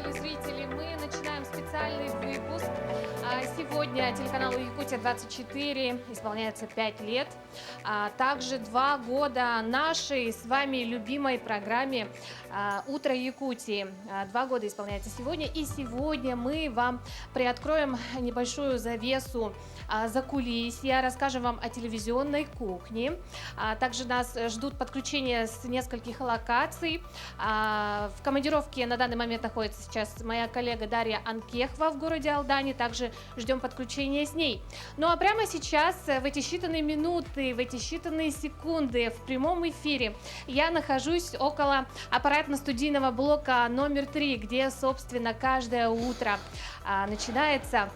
телезрители, мы начинаем специальный выпуск. Сегодня телеканалу Якутия-24 исполняется 5 лет. Также 2 года нашей с вами любимой программе «Утро Якутии». 2 года исполняется сегодня. И сегодня мы вам приоткроем небольшую завесу закулисья, расскажем вам о телевизионной кухне. Также нас ждут подключения с нескольких локаций. В командировке на данный момент находится сейчас моя коллега Дарья Анкехва в городе Алдане. Также ждем подключения с ней. Ну а прямо сейчас, в эти считанные минуты, в эти считанные секунды в прямом эфире я нахожусь около аппаратно-студийного блока номер 3, где, собственно, каждое утро начинается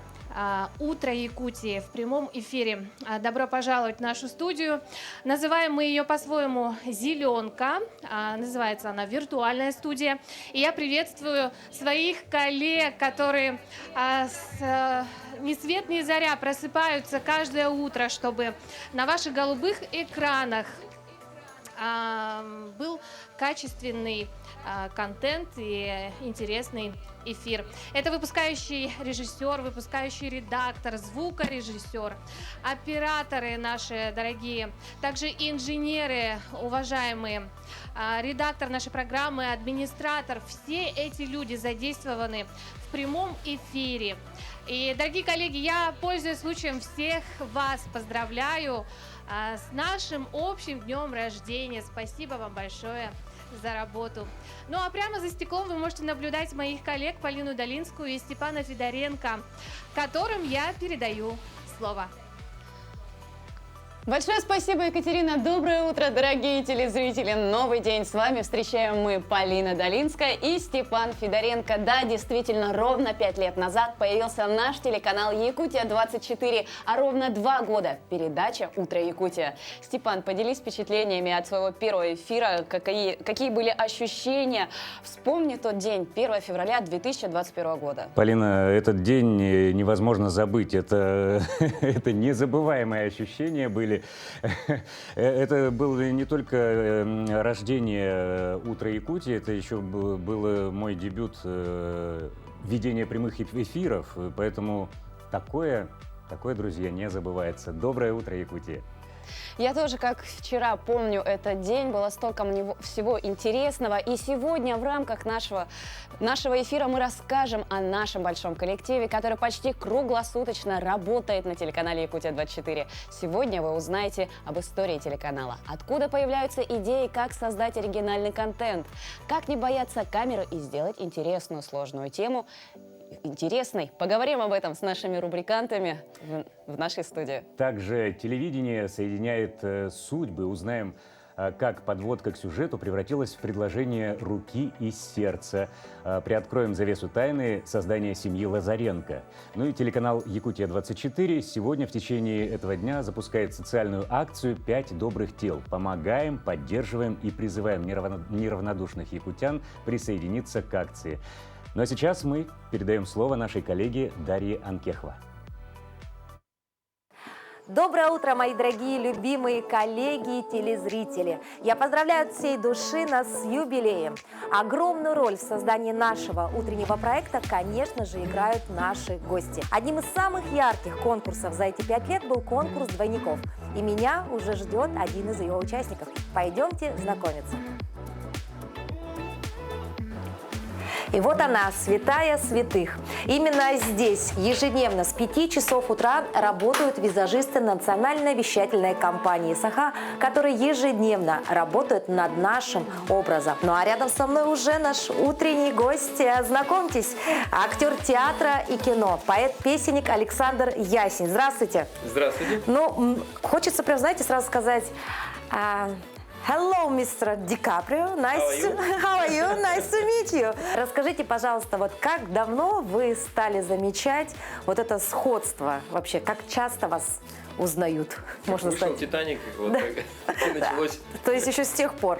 «Утро Якутии» в прямом эфире. Добро пожаловать в нашу студию. Называем мы ее по-своему «Зеленка». Называется она «Виртуальная студия». И я приветствую своих коллег, которые ни свет ни заря просыпаются каждое утро, чтобы на ваших голубых экранах был качественный контент и интересный эфир. Это выпускающий режиссер, выпускающий редактор, звукорежиссер, операторы наши дорогие, также инженеры, уважаемые, редактор нашей программы, администратор. Все эти люди задействованы в прямом эфире. И, дорогие коллеги, я, пользуясь случаем, всех вас поздравляю с нашим общим днем рождения. Спасибо вам большое за работу. Ну а прямо за стеклом вы можете наблюдать моих коллег Полину Долинскую и Степана Федоренко, которым я передаю слово. Большое спасибо, Екатерина. Доброе утро, дорогие телезрители. Новый день с вами встречаем мы, Полина Долинская и Степан Федоренко. Да, действительно, ровно 5 лет назад появился наш телеканал Якутия-24, а ровно 2 года передача «Утро Якутия». Степан, поделись впечатлениями от своего первого эфира. Какие были ощущения? Вспомни тот день, 1 февраля 2021 года. Полина, этот день невозможно забыть. Это незабываемые ощущения были. Это было не только рождение «Утра Якутии», это еще был мой дебют ведения прямых эфиров, поэтому такое, друзья, не забывается. Доброе утро, Якутия! Я тоже, как вчера, помню этот день, было столько всего интересного. И сегодня в рамках нашего эфира мы расскажем о нашем большом коллективе, который почти круглосуточно работает на телеканале Якутия-24. Сегодня вы узнаете об истории телеканала, откуда появляются идеи, как создать оригинальный контент, как не бояться камеры и сделать интересную сложную тему интересной. Поговорим об этом с нашими рубрикантами в нашей студии. Также телевидение соединяет судьбы. Узнаем, как подводка к сюжету превратилась в предложение руки и сердца. Приоткроем завесу тайны создания семьи Лазаренко. Ну и телеканал Якутия-24 сегодня в течение этого дня запускает социальную акцию «5 добрых тел». Помогаем, поддерживаем и призываем неравнодушных якутян присоединиться к акции. Ну а сейчас мы передаем слово нашей коллеге Дарье Анкехва. Доброе утро, мои дорогие, любимые коллеги и телезрители. Я поздравляю от всей души нас с юбилеем. Огромную роль в создании нашего утреннего проекта, конечно же, играют наши гости. Одним из самых ярких конкурсов за эти 5 лет был конкурс двойников. И меня уже ждет один из ее участников. Пойдемте знакомиться. И вот она, святая святых. Именно здесь ежедневно с 5 часов утра работают визажисты национальной вещательной компании «Саха», которые ежедневно работают над нашим образом. Ну а рядом со мной уже наш утренний гость. Знакомьтесь, актер театра и кино, поэт-песенник Александр Ясень. Здравствуйте. Здравствуйте. Ну, хочется прям, знаете, сразу сказать... Hello, мистер Ди Каприо. How are you? Nice to meet you. Расскажите, пожалуйста, вот как давно вы стали замечать вот это сходство вообще? Как часто вас узнают? Можно сказать. «Титаник», вот да. так и началось. То есть еще с тех пор?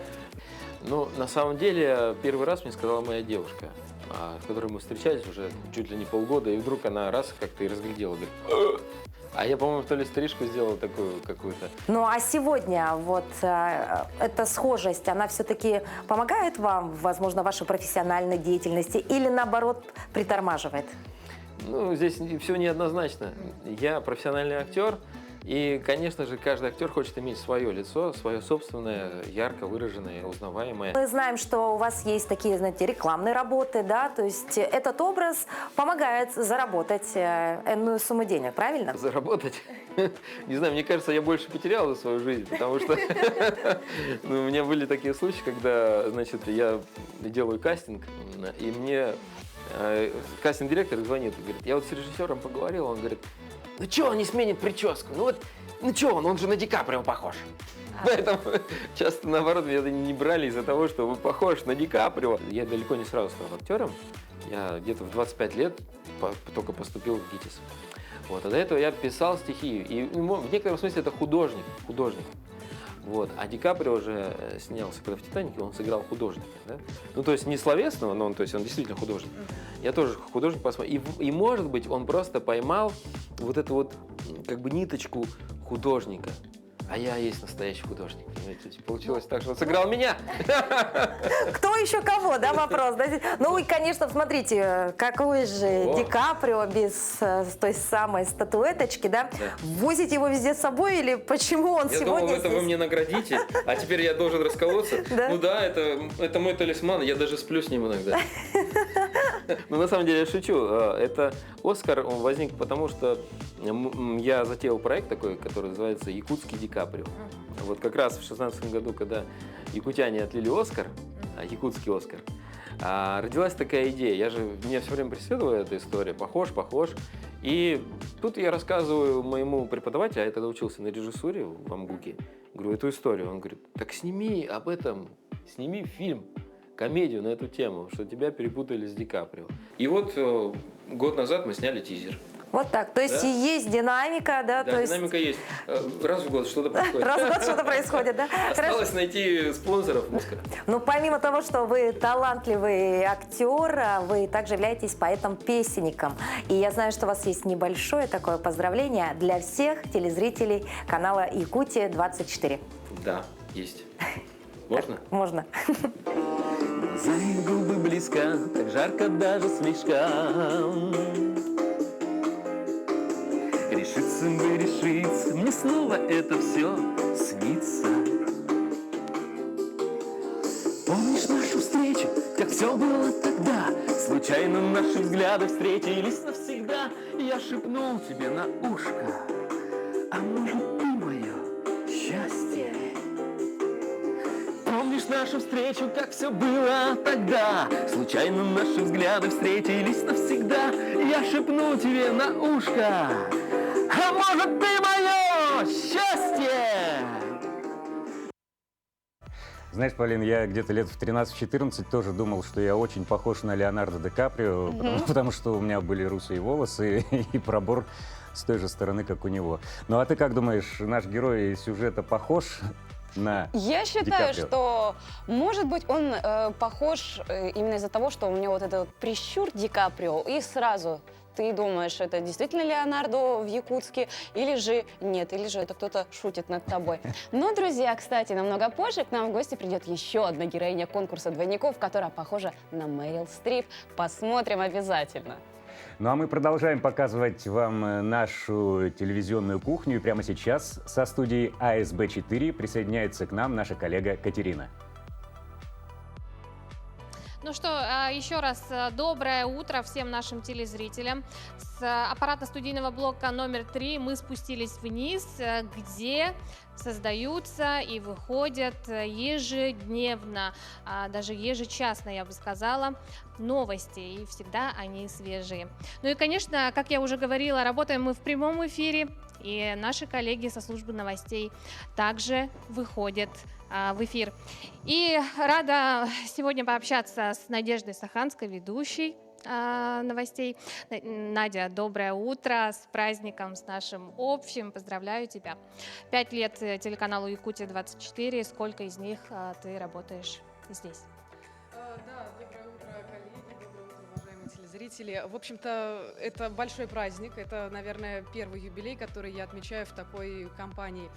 Ну, на самом деле, первый раз мне сказала моя девушка, с которой мы встречались уже чуть ли не полгода, и вдруг она раз как-то и разглядела, говорит: А я, по-моему, то ли стрижку сделал такую какую-то. Ну а сегодня вот эта схожесть, она все-таки помогает вам, возможно, в вашей профессиональной деятельности или наоборот притормаживает? Ну, здесь все неоднозначно. Я профессиональный актер, и, конечно же, каждый актер хочет иметь свое лицо, свое собственное, ярко выраженное, узнаваемое. Мы знаем, что у вас есть такие, знаете, рекламные работы, да, то есть этот образ помогает заработать энную сумму денег, правильно? Заработать? Не знаю, мне кажется, я больше потерял за свою жизнь, потому что у меня были такие случаи, когда, значит, я делаю кастинг, и мне кастинг-директор звонит и говорит, я вот с режиссером поговорил, он говорит, ну что он не сменит прическу? Ну что он же на Ди Каприо похож. Поэтому часто, наоборот, меня не брали из-за того, что вы похож на Ди Каприо. Я далеко не сразу стал актером. Я где-то в 25 лет только поступил в ГИТИС. Вот. А до этого я писал стихи. И в некотором смысле это художник. Вот. А Ди Каприо уже снялся, когда в «Титанике» он сыграл художника. Да? Ну, то есть не словесного, но он действительно художник. Я тоже художник посмотрел. И, может быть, он просто поймал вот эту вот как бы ниточку художника. А я есть настоящий художник. Понимаете? Получилось так, что он сыграл меня. Кто еще кого, да, вопрос? Да? Ну и, конечно, смотрите, какой же Ди Каприо без той самой статуэточки, да? Возите его везде с собой или почему он я сегодня думал, это здесь? вы мне наградите, а теперь я должен расколоться. Да? Ну да, это мой талисман, я даже сплю с ним иногда. Ну, на самом деле, я шучу. Это Оскар возник потому, что я затеял проект такой, который называется «Якутский Ди Каприо». Вот как раз в 2016 году, когда якутяне отлили Оскар, якутский Оскар, родилась такая идея. Меня все время преследовала эта история. Похож. И тут я рассказываю моему преподавателю, а я тогда учился на режиссуре в АМГУКе, говорю, эту историю. Он говорит, так сними об этом, сними фильм, комедию на эту тему, что тебя перепутали с Ди Каприо. И вот год назад мы сняли тизер. Вот так. То есть Да? есть динамика, да? Да, то есть... динамика есть. Раз в год что-то происходит. Раз в год что-то происходит, да? Осталось найти спонсоров Оскара. Ну, помимо того, что вы талантливый актер, вы также являетесь поэтом-песенником. И я знаю, что у вас есть небольшое такое поздравление для всех телезрителей канала Якутия-24. Да, есть. Можно? Можно. Твои губы близко, так жарко даже слишком. Решиться бы решиться, мне снова это все снится. Помнишь нашу встречу, как все было тогда? Случайно наши взгляды встретились навсегда. Я шепнул тебе на ушко, а может ты мое счастье? Помнишь нашу встречу, как все было тогда? Случайно наши взгляды встретились навсегда. Я шепну тебе на ушко, а может ты мое счастье? Знаешь, Полин, я где-то лет в 13-14 тоже думал, что я очень похож на Леонардо Ди Каприо, потому что у меня были русые волосы и пробор с той же стороны, как у него. Ну а ты как думаешь, наш герой сюжета похож на Я Ди считаю, Каприо? что, может быть, он похож именно из-за того, что у него вот этот вот прищур Ди Каприо, и сразу ты думаешь, это действительно Леонардо в Якутске, или же нет, или же это кто-то шутит над тобой. Но, друзья, кстати, намного позже к нам в гости придет еще одна героиня конкурса двойников, которая похожа на Мэрил Стрип. Посмотрим обязательно. Ну а мы продолжаем показывать вам нашу телевизионную кухню. И прямо сейчас со студии АСБ-4 присоединяется к нам наша коллега Катерина. Ну что, еще раз доброе утро всем нашим телезрителям. С аппаратно-студийного блока номер 3 мы спустились вниз, где создаются и выходят ежедневно, даже ежечасно, я бы сказала, новости, и всегда они свежие. Ну и, конечно, как я уже говорила, работаем мы в прямом эфире, и наши коллеги со службы новостей также выходят в эфир. И рада сегодня пообщаться с Надеждой Саханской, ведущей новостей. Надя, доброе утро, с праздником, с нашим общим, поздравляю тебя. 5 лет телеканалу Якутия-24, сколько из них ты работаешь здесь? Да, доброе утро, коллеги, доброе утро, уважаемые телезрители. В общем-то, это большой праздник. Это, наверное, первый юбилей, который я отмечаю в такой компании.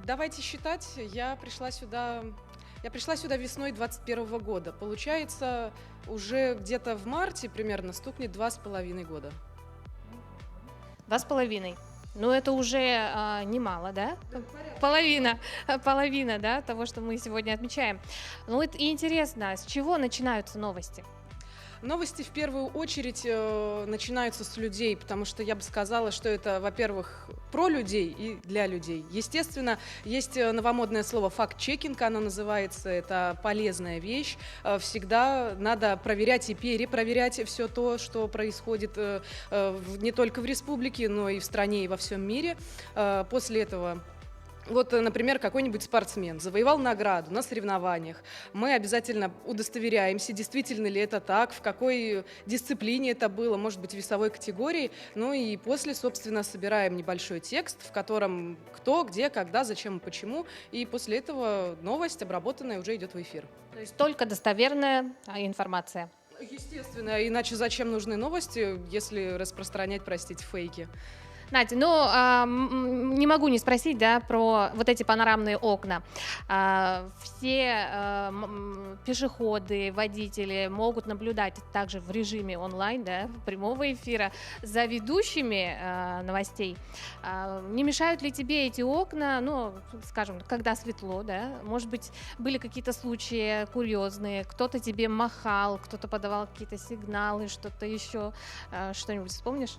Давайте считать, я пришла сюда весной 2021 года. Получается, уже где-то в марте примерно стукнет 2,5 года. 2,5. Ну, это уже немало, да? Половина, да, того, что мы сегодня отмечаем. Ну, это и интересно, с чего начинаются новости? Новости в первую очередь начинаются с людей, потому что я бы сказала, что это, во-первых, про людей и для людей. Естественно, есть новомодное слово «факт-чекинг», оно называется, это полезная вещь. Всегда надо проверять и перепроверять все то, что происходит не только в республике, но и в стране, и во всем мире. После этого... Вот, например, какой-нибудь спортсмен завоевал награду на соревнованиях. Мы обязательно удостоверяемся, действительно ли это так, в какой дисциплине это было, может быть, в весовой категории. Ну и после, собственно, собираем небольшой текст, в котором кто, где, когда, зачем и почему. И после этого новость, обработанная, уже идет в эфир. То есть только достоверная информация. Естественно, иначе зачем нужны новости, если распространять, простите, фейки? Надя, не могу не спросить, да, про вот эти панорамные окна. Все пешеходы, водители могут наблюдать также в режиме онлайн, да, прямого эфира за ведущими новостей. Не мешают ли тебе эти окна, ну, скажем, когда светло, да? Может быть, были какие-то случаи курьезные, кто-то тебе махал, кто-то подавал какие-то сигналы, что-то еще, что-нибудь вспомнишь?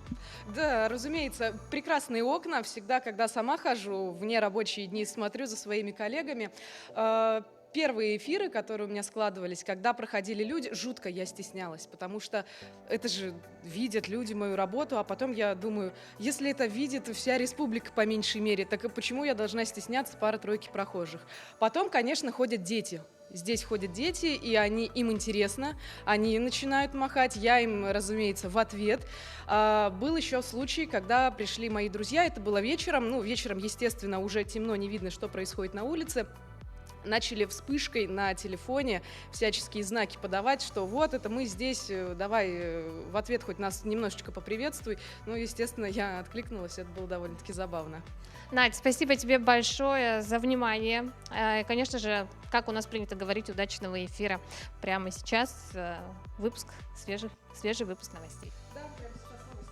Да, разумеется. Прекрасные окна. Всегда, когда сама хожу, в нерабочие дни смотрю за своими коллегами. Первые эфиры, которые у меня складывались, когда проходили люди, жутко я стеснялась, потому что это же видят люди мою работу, а потом я думаю, если это видит вся республика по меньшей мере, так и почему я должна стесняться пары-тройки прохожих? Потом, конечно, ходят дети. Здесь ходят дети, и им интересно, они начинают махать, я им, разумеется, в ответ. Был еще случай, когда пришли мои друзья, это было вечером, вечером, естественно, уже темно, не видно, что происходит на улице. Начали вспышкой на телефоне всяческие знаки подавать, что вот это мы здесь, давай в ответ хоть нас немножечко поприветствуй. Естественно, я откликнулась, это было довольно-таки забавно. Надь, спасибо тебе большое за внимание. Конечно же, как у нас принято говорить, удачного эфира. Прямо сейчас выпуск, свежий выпуск новостей. Да, прямо сейчас новости.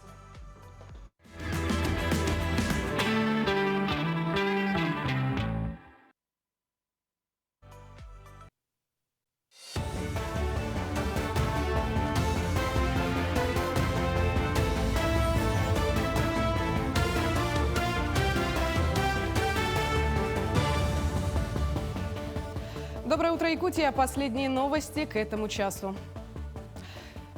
Доброе утро, Якутия. Последние новости к этому часу.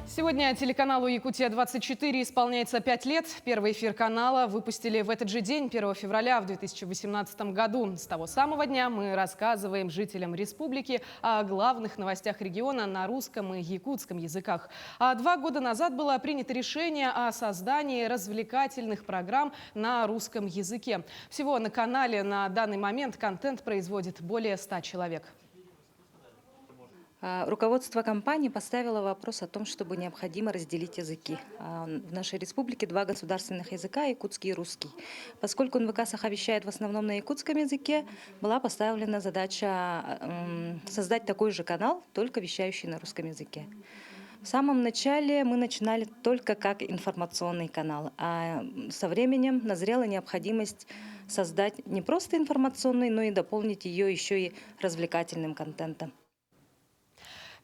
Сегодня телеканалу «Якутия-24» исполняется 5 лет. Первый эфир канала выпустили в этот же день, 1 февраля в 2018 году. С того самого дня мы рассказываем жителям республики о главных новостях региона на русском и якутском языках. 2 года назад было принято решение о создании развлекательных программ на русском языке. Всего на канале на данный момент контент производит более 100 человек. Руководство компании поставило вопрос о том, чтобы необходимо разделить языки. В нашей республике 2 государственных языка – якутский и русский. Поскольку НВК Саха вещает в основном на якутском языке, была поставлена задача создать такой же канал, только вещающий на русском языке. В самом начале мы начинали только как информационный канал, а со временем назрела необходимость создать не просто информационный, но и дополнить ее еще и развлекательным контентом.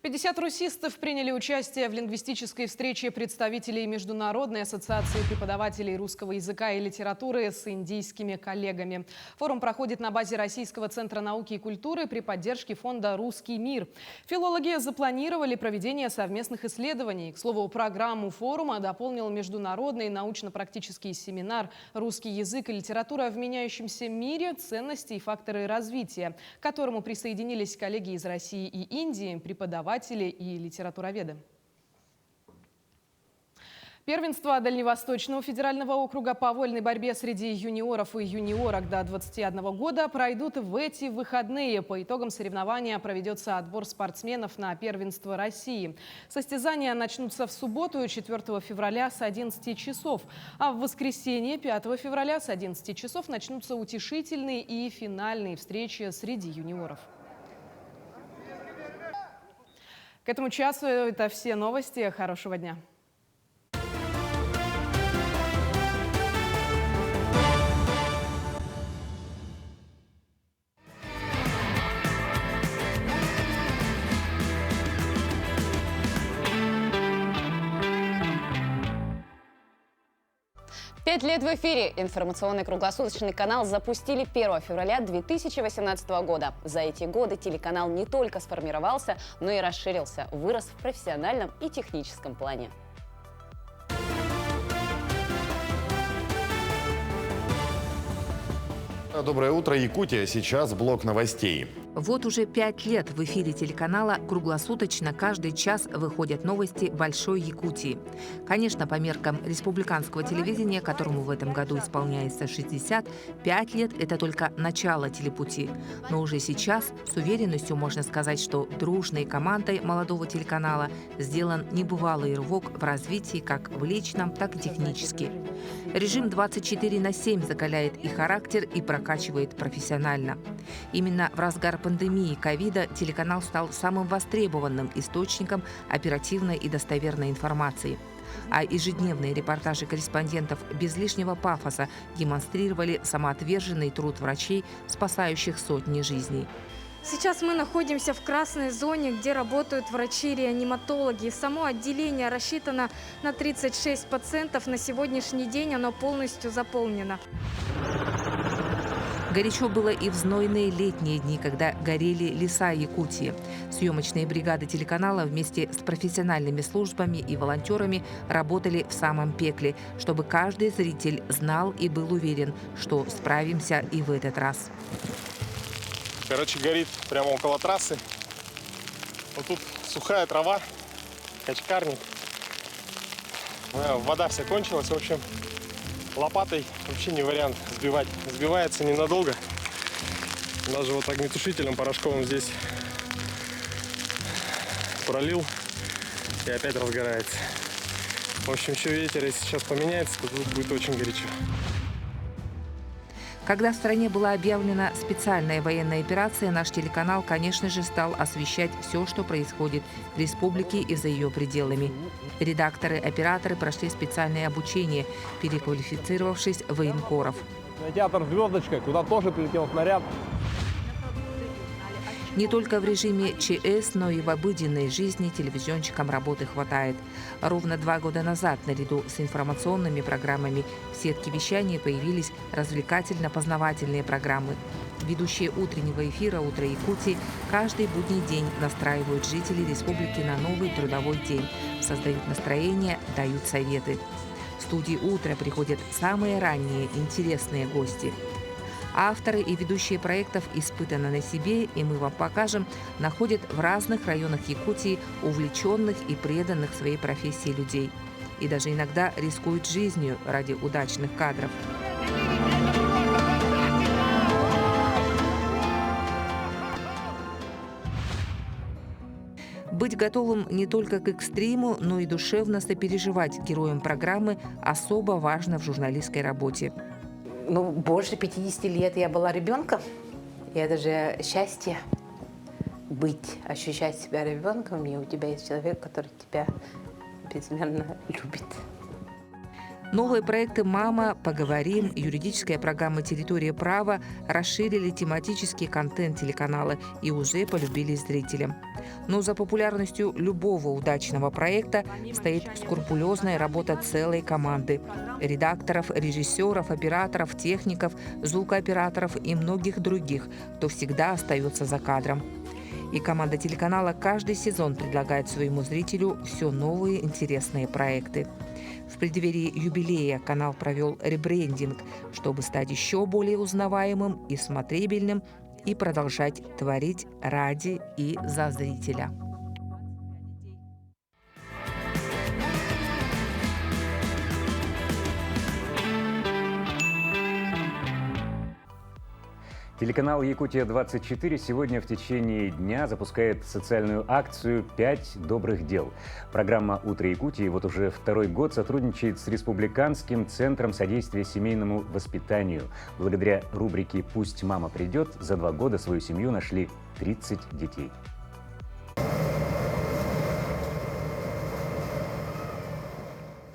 50 русистов приняли участие в лингвистической встрече представителей Международной ассоциации преподавателей русского языка и литературы с индийскими коллегами. Форум проходит на базе Российского центра науки и культуры при поддержке фонда «Русский мир». Филологи запланировали проведение совместных исследований. К слову, программу форума дополнил международный научно-практический семинар «Русский язык и литература в меняющемся мире. Ценности и факторы развития», к которому присоединились коллеги из России и Индии, преподаватели и литературоведы. Первенство Дальневосточного федерального округа по вольной борьбе среди юниоров и юниорок до 21 года пройдут в эти выходные. По итогам соревнования проведется отбор спортсменов на первенство России. Состязания начнутся в субботу, 4 февраля с 11 часов. А в воскресенье, 5 февраля с 11 часов начнутся утешительные и финальные встречи среди юниоров. К этому часу это все новости. Хорошего дня. Пять лет в эфире. Информационный круглосуточный канал запустили 1 февраля 2018 года. За эти годы телеканал не только сформировался, но и расширился, вырос в профессиональном и техническом плане. Доброе утро, Якутия. Сейчас блок новостей. Вот уже 5 лет в эфире телеканала круглосуточно каждый час выходят новости Большой Якутии. Конечно, по меркам республиканского телевидения, которому в этом году исполняется 65 лет, это только начало телепути. Но уже сейчас с уверенностью можно сказать, что дружной командой молодого телеканала сделан небывалый рывок в развитии как в личном, так и технически. Режим 24/7 закаляет и характер, и прокачивает профессионально. Именно в разгар пандемии ковида телеканал стал самым востребованным источником оперативной и достоверной информации. А ежедневные репортажи корреспондентов без лишнего пафоса демонстрировали самоотверженный труд врачей, спасающих сотни жизней. Сейчас мы находимся в красной зоне, где работают врачи-реаниматологи. Само отделение рассчитано на 36%. На сегодняшний день оно полностью заполнено. Горячо было и в знойные летние дни, когда горели леса Якутии. Съемочные бригады телеканала вместе с профессиональными службами и волонтерами работали в самом пекле, чтобы каждый зритель знал и был уверен, что справимся и в этот раз. Короче, горит прямо около трассы. Вот тут сухая трава, качкарник. Вода вся кончилась, в общем. Лопатой вообще не вариант сбивать. Сбивается ненадолго. Даже вот огнетушителем порошковым здесь пролил и опять разгорается. В общем, еще ветер, если сейчас поменяется, то тут будет очень горячо. Когда в стране была объявлена специальная военная операция, наш телеканал, конечно же, стал освещать все, что происходит в республике и за ее пределами. Редакторы, операторы прошли специальное обучение, переквалифицировавшись в военкоров. Театр «Звездочка», куда тоже прилетел снаряд. Не только в режиме ЧС, но и в обыденной жизни телевизионщикам работы хватает. Ровно 2 года назад, наряду с информационными программами, в сетке вещания появились развлекательно-познавательные программы. Ведущие утреннего эфира «Утро Якутии» каждый будний день настраивают жителей республики на новый трудовой день, создают настроение, дают советы. В студии «Утро» приходят самые ранние интересные гости. Авторы и ведущие проектов «Испытано на себе», и мы вам покажем, находят в разных районах Якутии увлеченных и преданных своей профессии людей. И даже иногда рискуют жизнью ради удачных кадров. Быть готовым не только к экстриму, но и душевно сопереживать героям программы особо важно в журналистской работе. Ну, больше 50 лет я была ребенком. И это же счастье быть, ощущать себя ребенком, и у тебя есть человек, который тебя безмерно любит. Новые проекты «Мама», «Поговорим», юридическая программа «Территория права» расширили тематический контент телеканала и уже полюбились зрителям. Но за популярностью любого удачного проекта стоит скрупулезная работа целой команды – редакторов, режиссеров, операторов, техников, звукооператоров и многих других, кто всегда остается за кадром. И команда телеканала каждый сезон предлагает своему зрителю все новые интересные проекты. В преддверии юбилея канал провел ребрендинг, чтобы стать еще более узнаваемым и смотрибельным и продолжать творить ради и за зрителя. Телеканал «Якутия-24» сегодня в течение дня запускает социальную акцию «5 добрых дел». Программа «Утро Якутии» вот уже второй год сотрудничает с Республиканским центром содействия семейному воспитанию. Благодаря рубрике «Пусть мама придет» за 2 года свою семью нашли 30 детей.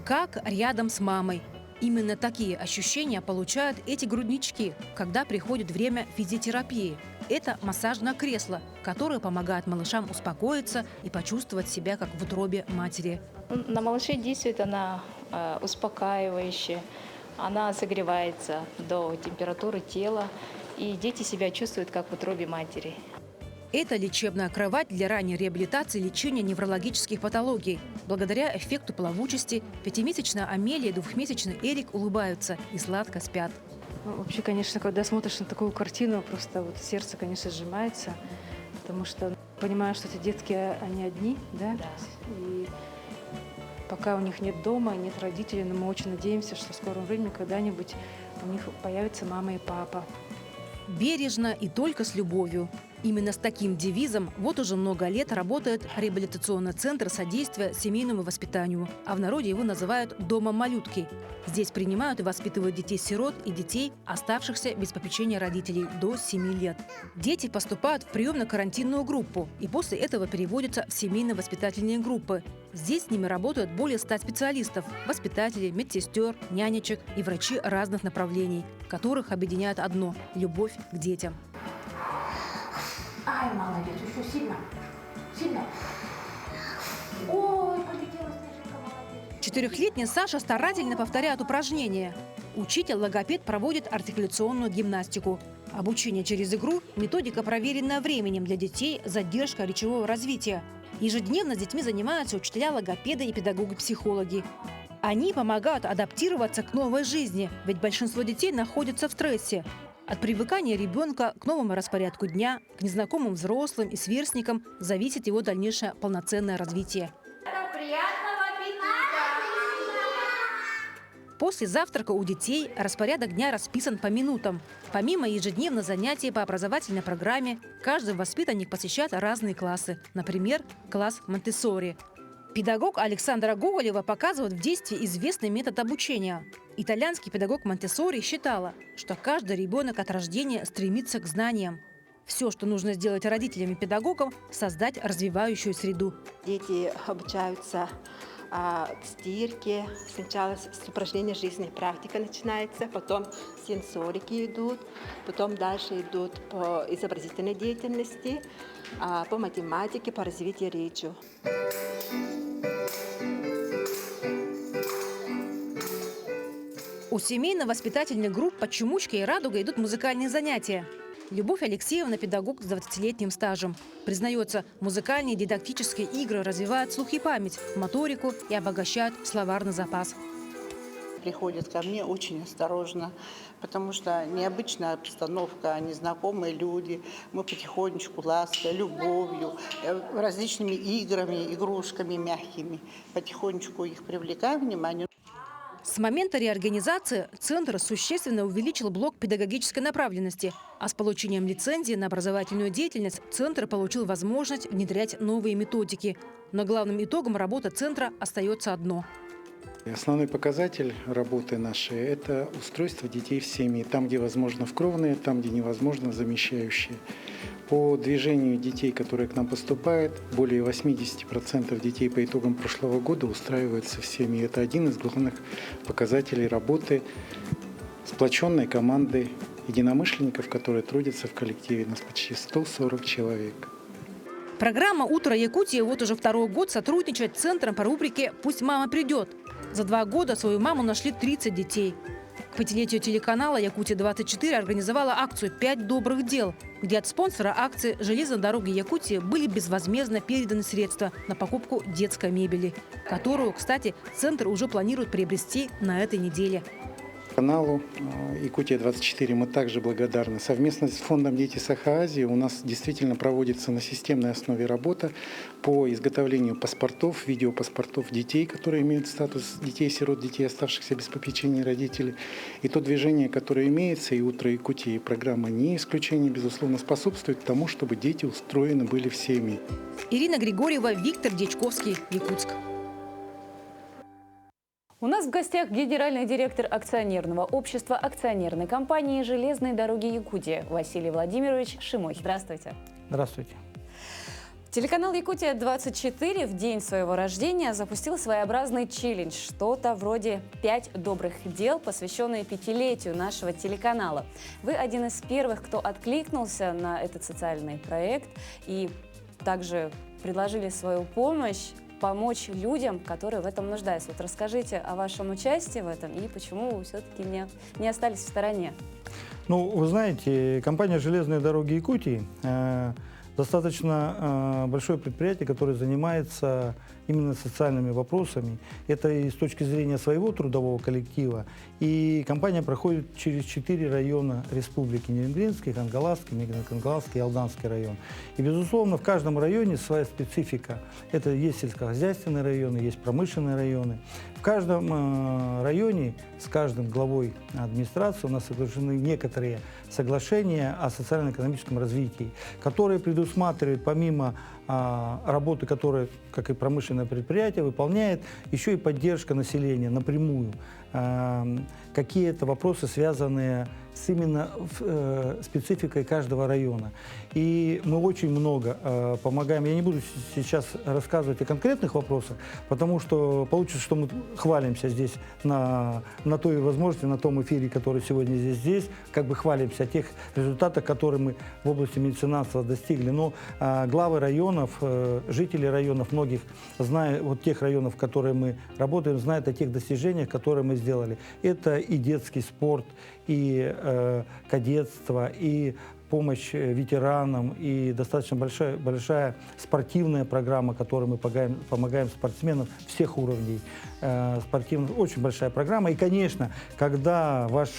Как рядом с мамой. Именно такие ощущения получают эти груднички, когда приходит время физиотерапии. Это массажное кресло, которое помогает малышам успокоиться и почувствовать себя как в утробе матери. На малышей действует она успокаивающе, она согревается до температуры тела, и дети себя чувствуют как в утробе матери. Это лечебная кровать для ранней реабилитации и лечения неврологических патологий. Благодаря эффекту плавучести 5-месячная Амелия и 2-месячный Эрик улыбаются и сладко спят. Вообще, конечно, когда смотришь на такую картину, просто вот сердце, конечно, сжимается, потому что понимаешь, что эти детки, они одни, да? И пока у них нет дома, нет родителей, но мы очень надеемся, что в скором времени когда-нибудь у них появятся мама и папа. Бережно и только с любовью. Именно с таким девизом вот уже много лет работает реабилитационный центр содействия семейному воспитанию, а в народе его называют «домом малютки». Здесь принимают и воспитывают детей-сирот и детей, оставшихся без попечения родителей до 7 лет. Дети поступают в приемно-карантинную группу и после этого переводятся в семейно-воспитательные группы. Здесь с ними работают более 100 специалистов – воспитателей, медсестер, нянечек и врачи разных направлений, которых объединяет одно – любовь к детям. Ай, молодец, еще сильно. Сильно. Ой, полетела снежинка, молодец. 4-летний Саша старательно повторяет упражнения. Учитель-логопед проводит артикуляционную гимнастику. Обучение через игру – методика, проверенная временем для детей, задержка речевого развития. Ежедневно с детьми занимаются учителя-логопеды и педагоги-психологи. Они помогают адаптироваться к новой жизни, ведь большинство детей находятся в стрессе. От привыкания ребенка к новому распорядку дня, к незнакомым взрослым и сверстникам зависит его дальнейшее полноценное развитие. После завтрака у детей распорядок дня расписан по минутам. Помимо ежедневных занятий по образовательной программе, каждый воспитанник посещает разные классы. Например, класс Монтессори. Педагог Александра Гоголева показывает в действии известный метод обучения. Итальянский педагог Монтессори считала, что каждый ребенок от рождения стремится к знаниям. Все, что нужно сделать родителям и педагогам – создать развивающую среду. Дети обучаются стирке, сначала с упражнения жизни, практика начинается, потом сенсорики идут, потом дальше идут по изобразительной деятельности, по математике, по развитию речи. У семейно-воспитательных групп под «Чумучкой» и «Радуга» идут музыкальные занятия. Любовь Алексеевна – педагог с 20-летним стажем. Признается, музыкальные дидактические игры развивают слух и память, моторику и обогащают словарный запас. Приходят ко мне очень осторожно, потому что необычная обстановка, незнакомые люди. Мы потихонечку, лаской, любовью, различными играми, игрушками мягкими потихонечку их привлекаем внимание. С момента реорганизации Центр существенно увеличил блок педагогической направленности, а с получением лицензии на образовательную деятельность Центр получил возможность внедрять новые методики. Но главным итогом работы Центра остается одно. Основной показатель работы нашей – это устройство детей в семьи. Там, где возможно вкровные, там, где невозможно замещающие. По движению детей, которые к нам поступают, более 80% детей по итогам прошлого года устраиваются в семьи. Это один из главных показателей работы сплоченной команды единомышленников, которые трудятся в коллективе. Нас почти 140 человек. Программа «Утро Якутии» вот уже второй год сотрудничает с Центром по рубрике «Пусть мама придет». За 2 года свою маму нашли 30 детей. К 5-летию телеканала «Якутия-24» организовала акцию «5 добрых дел», где от спонсора акции «Железной дороги Якутии» были безвозмездно переданы средства на покупку детской мебели, которую, кстати, Центр уже планирует приобрести на этой неделе. каналу «Якутия-24» мы также благодарны. Совместно с фондом «Дети Саха-Азии» у нас действительно проводится на системной основе работа по изготовлению паспортов, видеопаспортов детей, которые имеют статус детей-сирот, детей, оставшихся без попечения родителей. И то движение, которое имеется, и «Утро Якутии», и программа не исключение, безусловно, способствует тому, чтобы дети устроены были в семьи. Ирина Григорьева, Виктор Дьячковский, Якутск. У нас в гостях генеральный директор акционерного общества акционерной компании «Железные дороги Якутии» Василий Владимирович Шимой. Здравствуйте. Здравствуйте. Телеканал «Якутия-24» в день своего рождения запустил своеобразный челлендж. Что-то вроде «5 добрых дел», посвященные 5-летию нашего телеканала. Вы один из первых, кто откликнулся на этот социальный проект и также предложили свою помочь людям, которые в этом нуждаются. Вот расскажите о вашем участии в этом и почему вы все-таки не остались в стороне. Ну, вы знаете, компания «Железные дороги Якутии» достаточно большое предприятие, которое занимается именно социальными вопросами. Это и с точки зрения своего трудового коллектива. И компания проходит через 4 района республики: Нерюнгринский, Хангаласский, Мегнакангаласский и Алданский район. И, безусловно, в каждом районе своя специфика. Это есть сельскохозяйственные районы, есть промышленные районы. В каждом районе с каждым главой администрации у нас соглашены некоторые соглашения о социально-экономическом развитии, которые предусматривают, помимо работы, которая, как и промышленное предприятие, выполняет, еще и поддержка населения напрямую. Какие-то вопросы, связанные с именно спецификой каждого района. И мы очень много помогаем. Я не буду сейчас рассказывать о конкретных вопросах, потому что получится, что мы хвалимся здесь на той возможности, на том эфире, который сегодня здесь, как бы хвалимся о тех результатах, которые мы в области меценатства достигли. Но главы районов, жители районов многих, зная вот тех районов, в которые мы работаем, знают о тех достижениях, которые мы сделали. Это и детский спорт, и кадетство, и помощь ветеранам, и достаточно большая спортивная программа, которой мы помогаем спортсменам всех уровней спортивных. Очень большая программа. И, конечно, когда ваш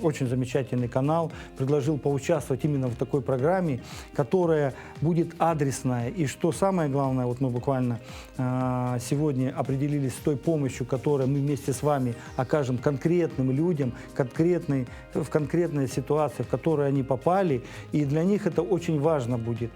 очень замечательный канал предложил поучаствовать именно в такой программе, которая будет адресная. И что самое главное, вот мы буквально сегодня определились с той помощью, которую мы вместе с вами окажем конкретным людям, в конкретной ситуации, в которую они попали. И для них это очень важно будет,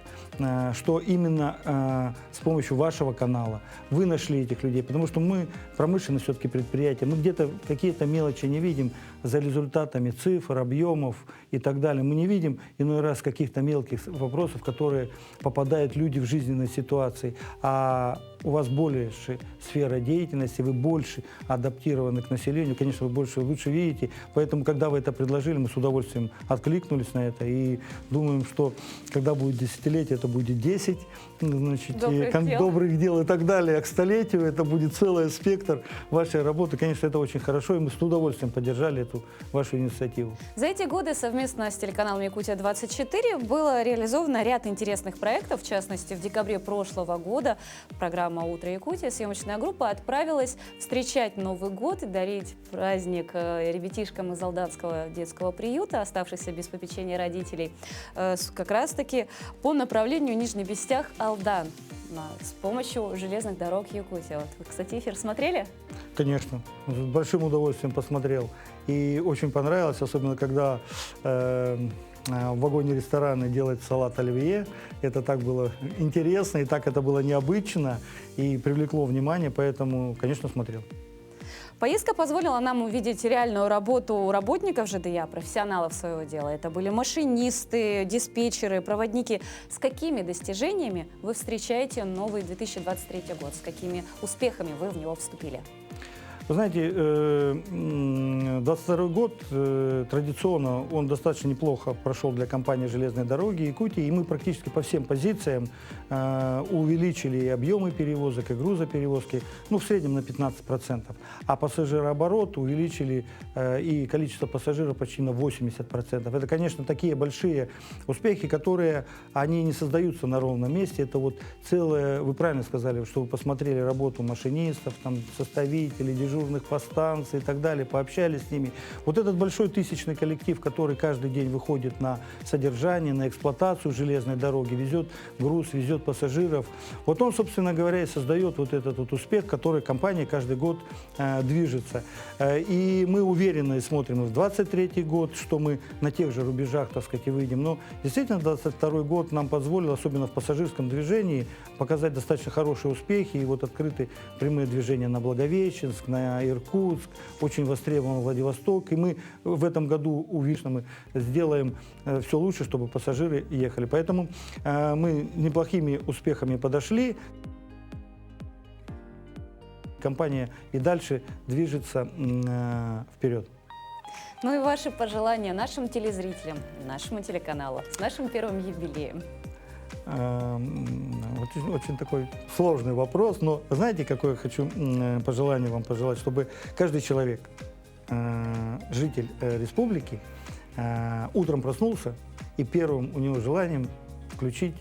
что именно с помощью вашего канала вы нашли этих людей. Потому что мы промышленное все-таки предприятие, мы где-то какие-то мелочи не видим за результатами цифр, объемов и так далее. Мы не видим иной раз каких-то мелких вопросов, которые попадают люди в жизненной ситуации. А у вас больше сфера деятельности, вы больше адаптированы к населению, конечно, вы лучше видите. Поэтому, когда вы это предложили, мы с удовольствием откликнулись на это и думаем, что когда будет десятилетие, это будет 10 добрых дел и так далее. А к столетию это будет целый спектр вашей работы. Конечно, это очень хорошо, и мы с удовольствием поддержали эту вашу инициативу. За эти годы совместно с телеканалом «Якутия-24» было реализовано ряд интересных проектов. В частности, в декабре прошлого года программа «Утро Якутия», съемочная группа, отправилась встречать Новый год и дарить праздник ребятишкам из Алданского детского приюта, оставшихся без попечения родителей, как раз-таки по направлению Нижний Бестях Алдан с помощью железных дорог Якутии. Вот вы, кстати, эфир смотрели? Конечно, с большим удовольствием посмотрел. И очень понравилось, особенно когда в вагоне ресторана делать салат оливье. Это так было интересно, и так это было необычно, и привлекло внимание, поэтому, конечно, смотрел. Поездка позволила нам увидеть реальную работу работников ЖДЯ, профессионалов своего дела. Это были машинисты, диспетчеры, проводники. С какими достижениями вы встречаете новый 2023 год? С какими успехами вы в него вступили? Вы знаете, 22 год традиционно он достаточно неплохо прошел для компании «Железные дороги Якутии», и мы практически по всем позициям увеличили и объемы перевозок, и грузоперевозки, в среднем на 15%. А пассажирооборот увеличили и количество пассажиров почти на 80%. Это, конечно, такие большие успехи, которые, они не создаются на ровном месте. Это вот целое, вы правильно сказали, что вы посмотрели работу машинистов, там, составителей, дежурных дежурных по станции и так далее, пообщались с ними. Вот этот большой тысячный коллектив, который каждый день выходит на содержание, на эксплуатацию железной дороги, везет груз, везет пассажиров, вот он, собственно говоря, и создает вот этот вот успех, который компания каждый год движется. И мы уверенно смотрим в 2023 год, что мы на тех же рубежах, так сказать, и выйдем. Но действительно, 2022 год нам позволил, особенно в пассажирском движении, показать достаточно хорошие успехи. И вот открыты прямые движения на Благовещенск, на Иркутск, очень востребован Владивосток. И мы в этом году, уверенно, мы сделаем все лучше, чтобы пассажиры ехали. Поэтому мы неплохими успехами подошли. Компания и дальше движется вперед. Ну и ваши пожелания нашим телезрителям, нашему телеканалу с нашим первым юбилеем. Очень такой сложный вопрос, но знаете, какое я хочу пожелание вам пожелать, чтобы каждый человек, житель республики, утром проснулся и первым у него желанием включить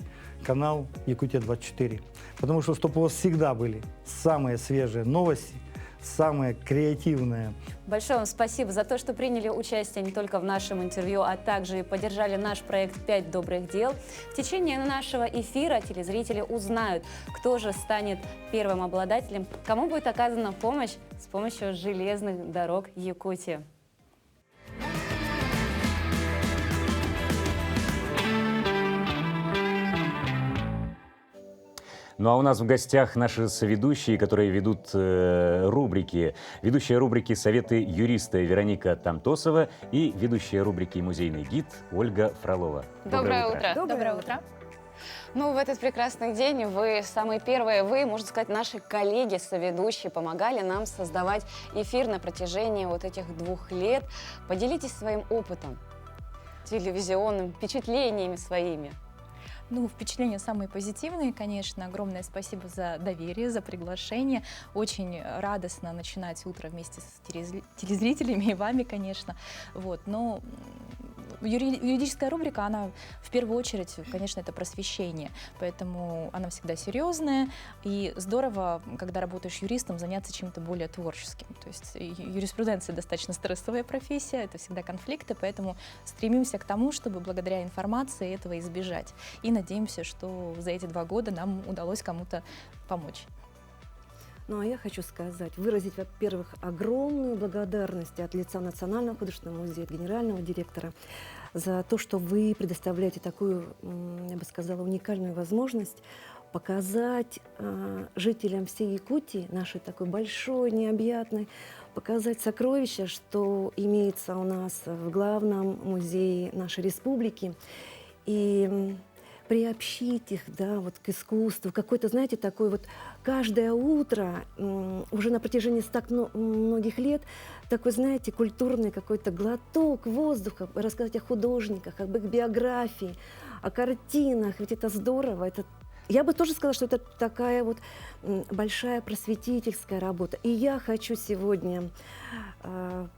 канал Якутия-24. Потому что чтобы у вас всегда были самые свежие новости, самые креативные. Большое вам спасибо за то, что приняли участие не только в нашем интервью, а также и поддержали наш проект «5 добрых дел». В течение нашего эфира телезрители узнают, кто же станет первым обладателем, кому будет оказана помощь с помощью железных дорог Якутии. Ну а у нас в гостях наши соведущие, которые ведут рубрики. Ведущая рубрики «Советы юриста» Вероника Тамтосова и ведущая рубрики «Музейный гид» Ольга Фролова. Доброе утро. Доброе утро. Ну, в этот прекрасный день вы самые первые, можно сказать, наши коллеги, соведущие, помогали нам создавать эфир на протяжении вот этих 2 лет. Поделитесь своим опытом, телевизионным, впечатлениями своими. Ну, впечатления самые позитивные, конечно. Огромное спасибо за доверие, за приглашение. Очень радостно начинать утро вместе с телезрителями и вами, конечно. Вот. Но юридическая рубрика, она в первую очередь, конечно, это просвещение. Поэтому она всегда серьезная. И здорово, когда работаешь юристом, заняться чем-то более творческим. То есть юриспруденция достаточно стрессовая профессия, это всегда конфликты, поэтому стремимся к тому, чтобы благодаря информации этого избежать. И надеемся, что за эти 2 года нам удалось кому-то помочь. Ну, а я хочу сказать, выразить, во-первых, огромную благодарность от лица Национального художественного музея, от генерального директора, за то, что вы предоставляете такую, я бы сказала, уникальную возможность показать жителям всей Якутии, нашей такой большой, необъятной, показать сокровища, что имеется у нас в главном музее нашей республики. И приобщить их, да, вот к искусству, какой-то, знаете, такой вот каждое утро, уже на протяжении так многих лет, такой, знаете, культурный какой-то глоток воздуха, рассказать о художниках, об их биографии, о картинах, ведь это здорово, это, я бы тоже сказала, что это такая вот большая просветительская работа. И я хочу сегодня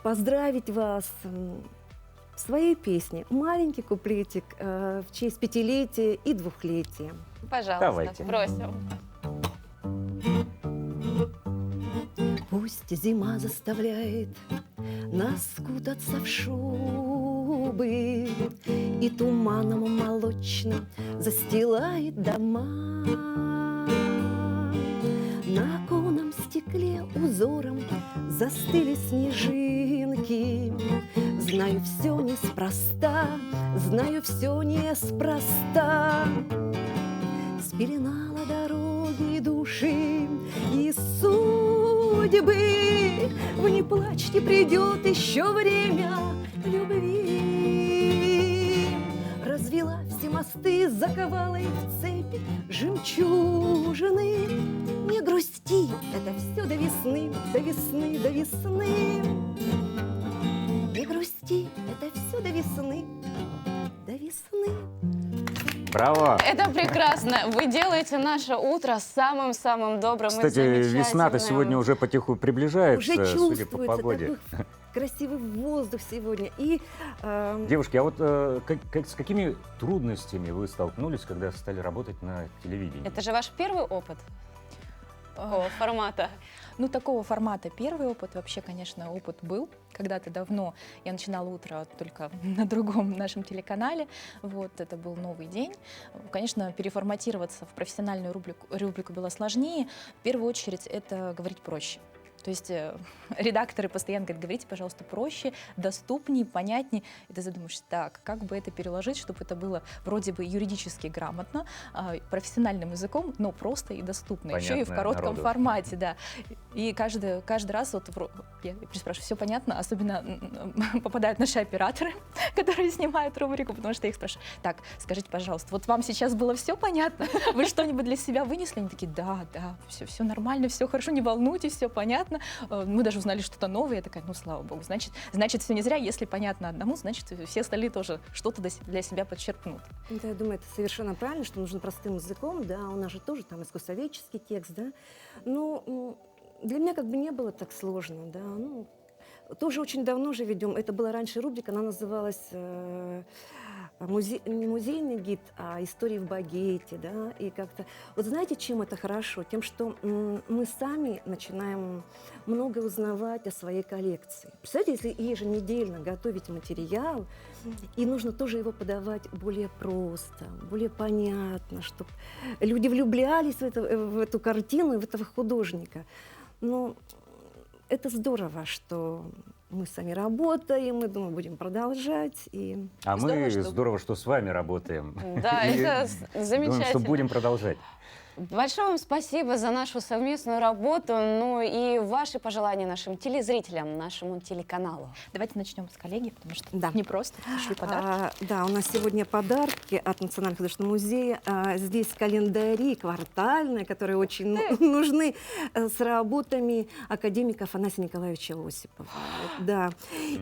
поздравить вас в своей песне маленький куплетик в честь 5-летия и 2-летия. Пожалуйста, давайте. Просим. Пусть зима заставляет нас кутаться в шубы и туманом молочным застилает дома. На оконном стекле узором застыли снежинки. Знаю, все неспроста, знаю, все неспроста. Спеленала дороги и души и судьбы. Вы не плачьте, придет еще время любви. Развела все мосты, заковала их в цепи жемчужины. Не грусти, это все до весны, до весны, до весны. Не грусти, это все до весны, до весны. Браво! Это прекрасно. Вы делаете наше утро самым-самым добрым. Кстати, и весна-то замечательным. сегодня уже потихоньку приближается, Уже судя по чувствуется погоде. такой красивый воздух сегодня. И, Девушки, а вот с какими трудностями вы столкнулись, когда стали работать на телевидении? Это же ваш первый опыт? такого формата? Ну, такого формата первый опыт. Вообще, конечно, опыт был. Когда-то давно я начинала утро только на другом нашем телеканале. Вот, это был новый день. Конечно, переформатироваться в профессиональную рубрику было сложнее. В первую очередь, это говорить проще. То есть редакторы постоянно говорят, говорите, пожалуйста, проще, доступнее, понятнее. И ты задумаешься, так, как бы это переложить, чтобы это было вроде бы юридически грамотно, профессиональным языком, но просто и доступно. Еще и в коротком формате, да. И каждый раз вот я спрашиваю, все понятно, особенно попадают наши операторы, которые снимают рубрику, потому что я их спрашиваю, так, скажите, пожалуйста, вот вам сейчас было все понятно? Вы что-нибудь для себя вынесли? Они такие, да, все нормально, все хорошо, не волнуйтесь, все понятно. Мы даже узнали что-то новое. Я такая, ну, слава богу, значит, все не зря. Если понятно одному, значит, все остальные тоже что-то для себя подчеркнут. Я думаю, это совершенно правильно, что нужно простым языком, да, у нас же тоже там искусствоведческий текст, да. Но для меня как бы не было так сложно, да. Ну, тоже очень давно уже ведем. Это была раньше рубрика, она называлась не музейный гид, а истории в багете, да, и как-то... Вот знаете, чем это хорошо? Тем, что мы сами начинаем много узнавать о своей коллекции. Представляете, если еженедельно готовить материал, и нужно тоже его подавать более просто, более понятно, чтобы люди влюблялись в эту картину, в этого художника. Но это здорово, что мы сами работаем, мы, думаю, будем продолжать. И Здорово, что с вами работаем. Да, это замечательно. Думаю, что будем продолжать. Большое вам спасибо за нашу совместную работу, ну и ваши пожелания нашим телезрителям, нашему телеканалу. Давайте начнем с коллеги, потому что да. не просто, еще и подарки. Да, у нас сегодня подарки от Национального художественного музея. Здесь календари квартальные, которые очень нужны, с работами академика Афанасия Николаевича Осипова. Да.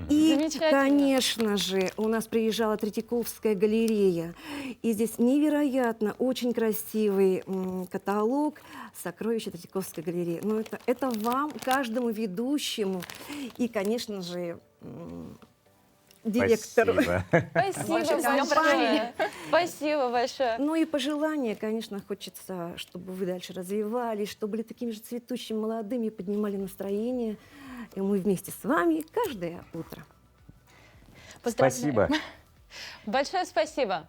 И, конечно же, у нас приезжала Третьяковская галерея. И здесь невероятно очень красивый каталог «Сокровища Третьяковской галереи». Ну, это вам, каждому ведущему и, конечно же, директору. Спасибо большое. Спасибо большое. Ну и пожелания, конечно, хочется, чтобы вы дальше развивались, чтобы были такими же цветущими, молодыми, поднимали настроение. И мы вместе с вами каждое утро. Спасибо. Большое спасибо.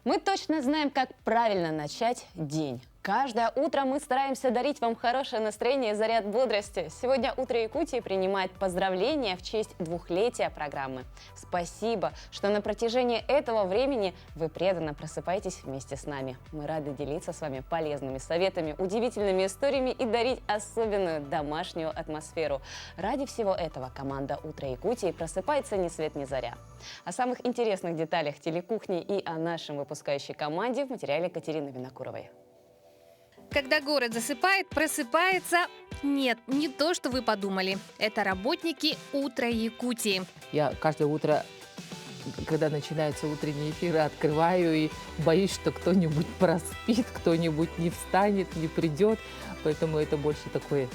Мы точно знаем, как правильно начать день. Каждое утро мы стараемся дарить вам хорошее настроение и заряд бодрости. Сегодня «Утро Якутии» принимает поздравления в честь 2-летия программы. Спасибо, что на протяжении этого времени вы преданно просыпаетесь вместе с нами. Мы рады делиться с вами полезными советами, удивительными историями и дарить особенную домашнюю атмосферу. Ради всего этого команда «Утро Якутии» просыпается ни свет ни заря. О самых интересных деталях телекухни и о нашем выпускающей команде в материале Катерины Винокуровой. Когда город засыпает, просыпается... Нет, не то, что вы подумали. Это работники «Утра Якутии». Я каждое утро, когда начинаются утренние эфиры, открываю и боюсь, что кто-нибудь проспит, кто-нибудь не встанет, не придет. Поэтому это больше такое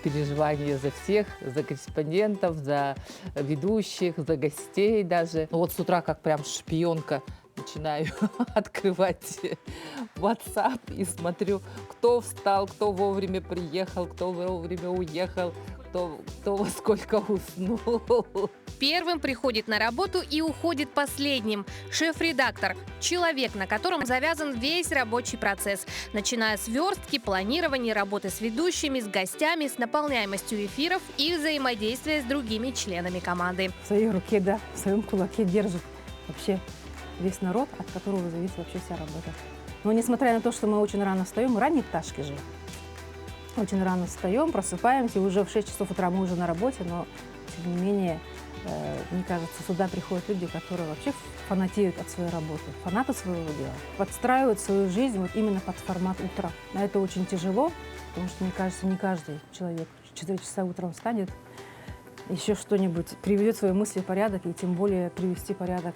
переживание за всех, за корреспондентов, за ведущих, за гостей даже. Вот с утра как прям шпионка начинаю открывать WhatsApp и смотрю, кто встал, кто вовремя приехал, кто вовремя уехал, кто во сколько уснул. Первым приходит на работу и уходит последним. Шеф-редактор – человек, на котором завязан весь рабочий процесс, начиная с верстки, планирования, работы с ведущими, с гостями, с наполняемостью эфиров и взаимодействия с другими членами команды. В своей руке, да, в своем кулаке держит вообще весь народ, от которого зависит вообще вся работа. Но несмотря на то, что мы очень рано встаем, мы ранние пташки же. Очень рано встаем, просыпаемся, уже в 6 часов утра мы уже на работе, но тем не менее, мне кажется, сюда приходят люди, которые вообще фанатеют от своей работы, фанаты своего дела, подстраивают свою жизнь вот именно под формат утра. А это очень тяжело, потому что, мне кажется, не каждый человек в 4 часа утром встанет, еще что-нибудь приведет свои мысли в порядок, и тем более привести в порядок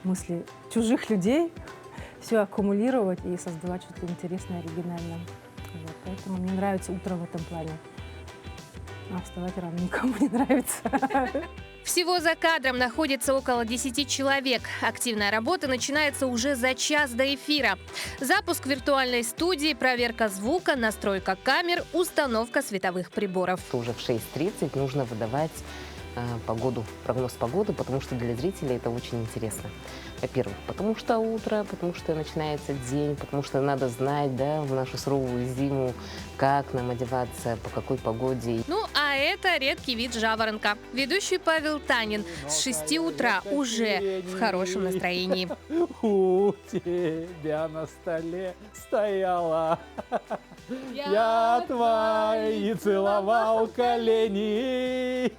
мысли чужих людей, все аккумулировать и создавать что-то интересное, оригинальное. Вот. Поэтому мне нравится утро в этом плане. А вставать рано никому не нравится. Всего за кадром находится около 10 человек. Активная работа начинается уже за час до эфира. Запуск виртуальной студии, проверка звука, настройка камер, установка световых приборов. Уже в 6:30 нужно выдавать прогноз погоды, потому что для зрителей это очень интересно. Во-первых, потому что утро, потому что начинается день, потому что надо знать, да, в нашу суровую зиму, как нам одеваться, по какой погоде. Ну, а это редкий вид жаворонка. Ведущий Павел Танин с 6 утра уже в хорошем настроении. У тебя на столе стояла, я твои целовал колени.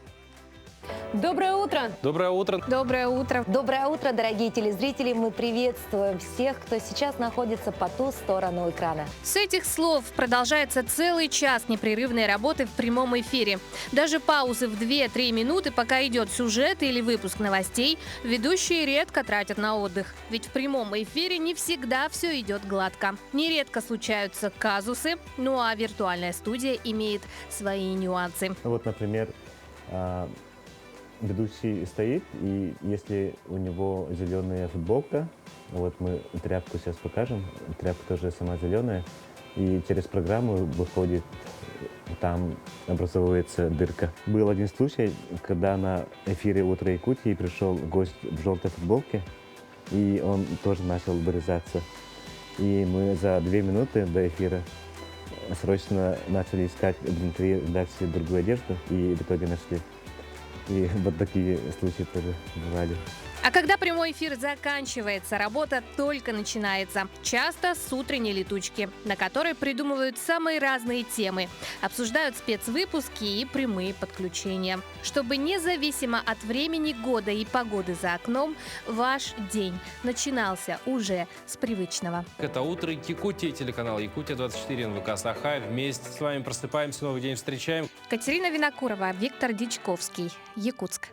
Доброе утро! Доброе утро! Доброе утро! Доброе утро, дорогие телезрители! Мы приветствуем всех, кто сейчас находится по ту сторону экрана. С этих слов продолжается целый час непрерывной работы в прямом эфире. Даже паузы в 2-3 минуты, пока идет сюжет или выпуск новостей, ведущие редко тратят на отдых. Ведь в прямом эфире не всегда все идет гладко. Нередко случаются казусы, ну а виртуальная студия имеет свои нюансы. Вот, например, ведущий стоит, и если у него зеленая футболка, вот мы тряпку сейчас покажем, тряпка тоже сама зеленая, и через программу выходит, там образовывается дырка. Был один случай, когда на эфире «Утро Якутии» пришел гость в желтой футболке, и он тоже начал вырезаться. И мы за 2 минуты до эфира срочно начали искать внутри редакции другую одежду, и в итоге нашли. И вот такие случаи тоже бывали. А когда прямой эфир заканчивается, работа только начинается. Часто с утренней летучки, на которой придумывают самые разные темы. Обсуждают спецвыпуски и прямые подключения. Чтобы независимо от времени года и погоды за окном, ваш день начинался уже с привычного. Это «Утро Якутии», телеканал «Якутия-24», НВК «Саха». Вместе с вами просыпаемся, новый день встречаем. Катерина Винокурова, Виктор Дичковский, Якутск.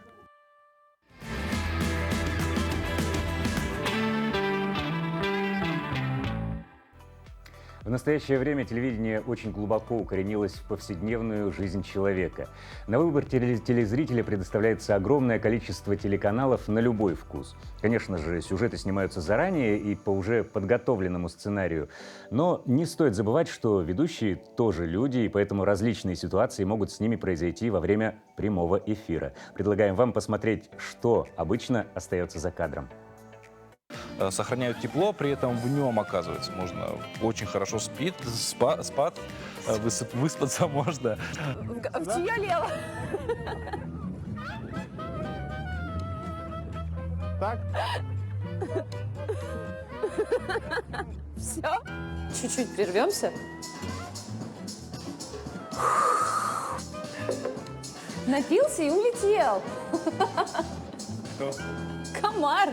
В настоящее время телевидение очень глубоко укоренилось в повседневную жизнь человека. На выбор телезрителя предоставляется огромное количество телеканалов на любой вкус. Конечно же, сюжеты снимаются заранее и по уже подготовленному сценарию. Но не стоит забывать, что ведущие тоже люди, и поэтому различные ситуации могут с ними произойти во время прямого эфира. Предлагаем вам посмотреть, что обычно остается за кадром. Сохраняют тепло, при этом в нем, оказывается, можно очень хорошо выспаться можно. В чье лево? Так? Все? Чуть-чуть прервемся. Напился и улетел. Кто? Комар.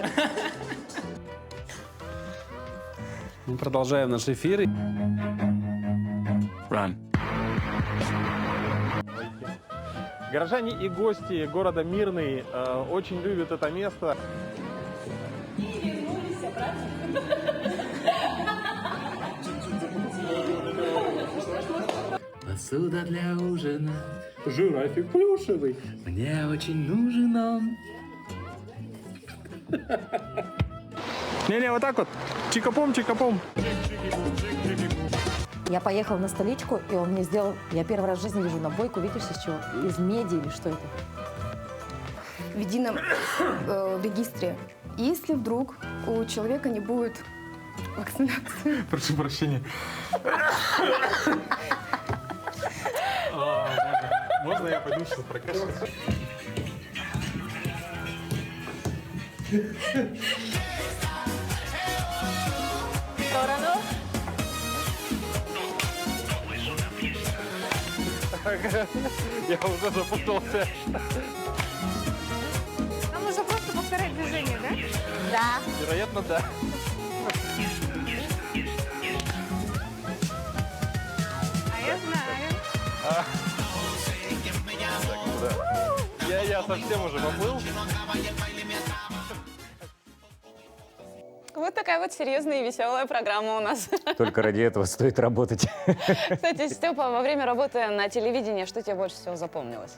Мы продолжаем наш эфир. Горожане и гости города Мирный очень любят это место. Посуда для ужина, жирафик плюшевый, мне очень нужен он. Не-не, вот так вот. Чикапом, чикапом. Я поехала на столичку, и он мне сделал... Я первый раз в жизни вижу набойку, видишь, из чего? Из меди или что это? В едином регистре. Если вдруг у человека не будет вакцинации... Прошу прощения. Можно я пойду сейчас прокашляюсь? Сторону. Я уже запутался. Нам нужно просто повторять движение, да? Да. Вероятно, да. А я знаю. Я совсем уже поплыл. Вот вот такая вот серьезная и веселая программа у нас. Только ради этого стоит работать. Кстати, Степа, во время работы на телевидении, что тебе больше всего запомнилось?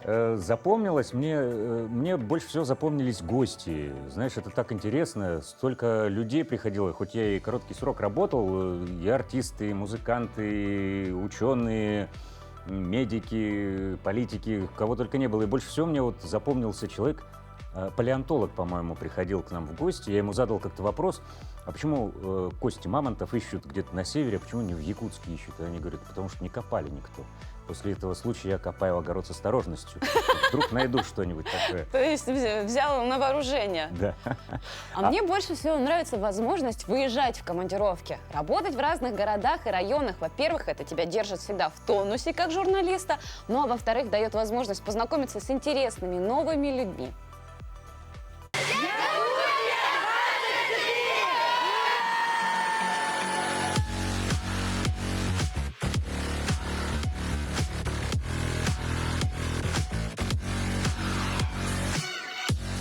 Запомнилось, мне больше всего запомнились гости. Знаешь, это так интересно, столько людей приходило, хоть я и короткий срок работал, и артисты, и музыканты, и ученые, медики, политики, кого только не было. И больше всего мне вот запомнился человек, палеонтолог, по-моему, приходил к нам в гости. Я ему задал как-то вопрос, а почему кости мамонтов ищут где-то на севере, а почему не в Якутске ищут? И они говорят, потому что не копали никто. После этого случая я копаю огород с осторожностью. Вдруг найду что-нибудь такое. То есть взял на вооружение. Да. А мне больше всего нравится возможность выезжать в командировки, работать в разных городах и районах. Во-первых, это тебя держит всегда в тонусе как журналиста, ну а во-вторых, дает возможность познакомиться с интересными новыми людьми.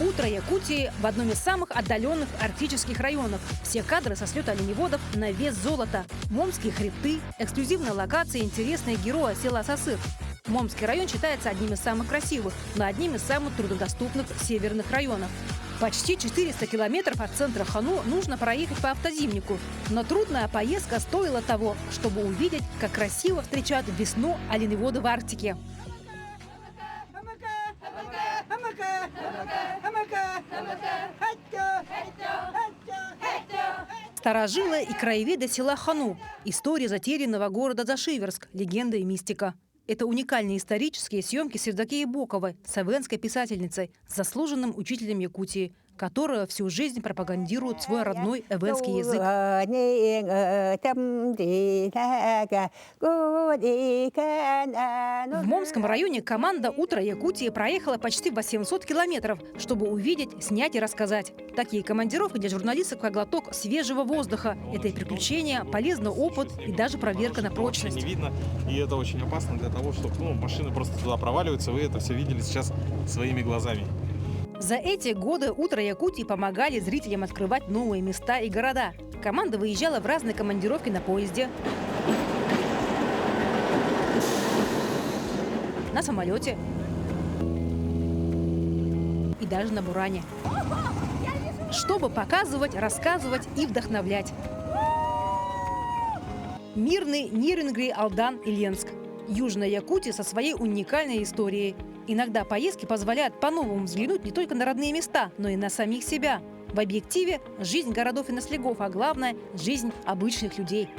Утро Якутии в одном из самых отдаленных арктических районов. Все кадры со слета оленеводов на вес золота. Момские хребты, эксклюзивная локация, интересные герои села Сосыр. Момский район считается одним из самых красивых, но одним из самых труднодоступных северных районов. Почти 400 километров от центра Хану нужно проехать по автозимнику. Но трудная поездка стоила того, чтобы увидеть, как красиво встречают весну оленеводы в Арктике. Старожилы и краеведы села Хану. История затерянного города Зашиверск. Легенда и мистика. Это уникальные исторические съемки с Евдокией Боковой, савенской писательницей, заслуженным учителем Якутии, которая всю жизнь пропагандирует свой родной эвенский язык. В Момском районе команда «Утро Якутии» проехала почти 800 километров, чтобы увидеть, снять и рассказать. Такие командировки для журналистов как глоток свежего воздуха. Это и приключения, полезный опыт и даже проверка на прочность. Не видно, и это очень опасно для того, чтобы машины просто туда проваливаются. Вы это все видели сейчас своими глазами. За эти годы «Утро Якутии» помогали зрителям открывать новые места и города. Команда выезжала в разные командировки на поезде, на самолете и даже на буране, чтобы показывать, рассказывать и вдохновлять. Мирный, Нирингри, Алдан и Ленск. Южная Якутия со своей уникальной историей. Иногда поездки позволяют по-новому взглянуть не только на родные места, но и на самих себя. В объективе – жизнь городов и наследников, а главное – жизнь обычных людей.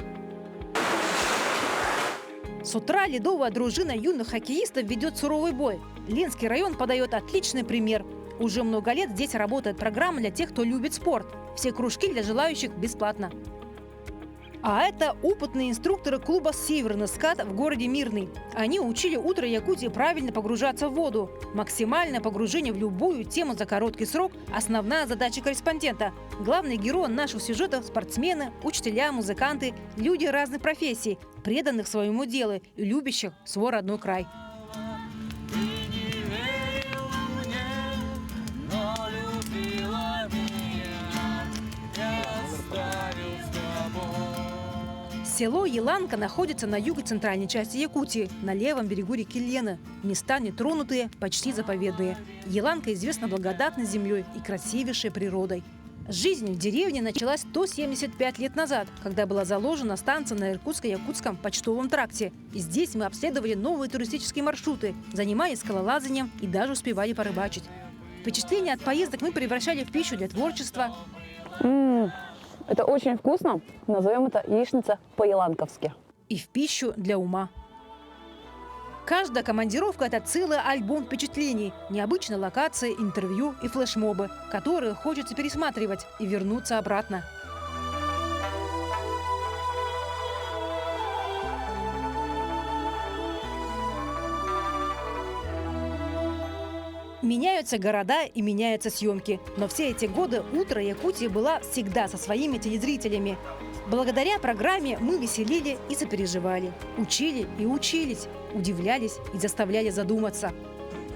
С утра ледовая дружина юных хоккеистов ведет суровый бой. Ленский район подает отличный пример. Уже много лет здесь работает программа для тех, кто любит спорт. Все кружки для желающих бесплатно. А это опытные инструкторы клуба «Северный скат» в городе Мирный. Они учили «Утро Якутии» правильно погружаться в воду. Максимальное погружение в любую тему за короткий срок – основная задача корреспондента. Главный герой наших сюжетов – спортсмены, учителя, музыканты, люди разных профессий, преданных своему делу и любящих свой родной край. Село Еланка находится на юго-центральной части Якутии, на левом берегу реки Лены. Места нетронутые, почти заповедные. Еланка известна благодатной землей и красивейшей природой. Жизнь в деревне началась 175 лет назад, когда была заложена станция на Иркутско-Якутском почтовом тракте. И здесь мы обследовали новые туристические маршруты, занимались скалолазанием и даже успевали порыбачить. Впечатления от поездок мы превращали в пищу для творчества. Это очень вкусно. Назовем это яичница по-еланковски. И в пищу для ума. Каждая командировка – это целый альбом впечатлений, необычные локации, интервью и флешмобы, которые хочется пересматривать и вернуться обратно. Меняются города и меняются съемки. Но все эти годы «Утро Якутии» была всегда со своими телезрителями. Благодаря программе мы веселили и сопереживали, учили и учились, удивлялись и заставляли задуматься.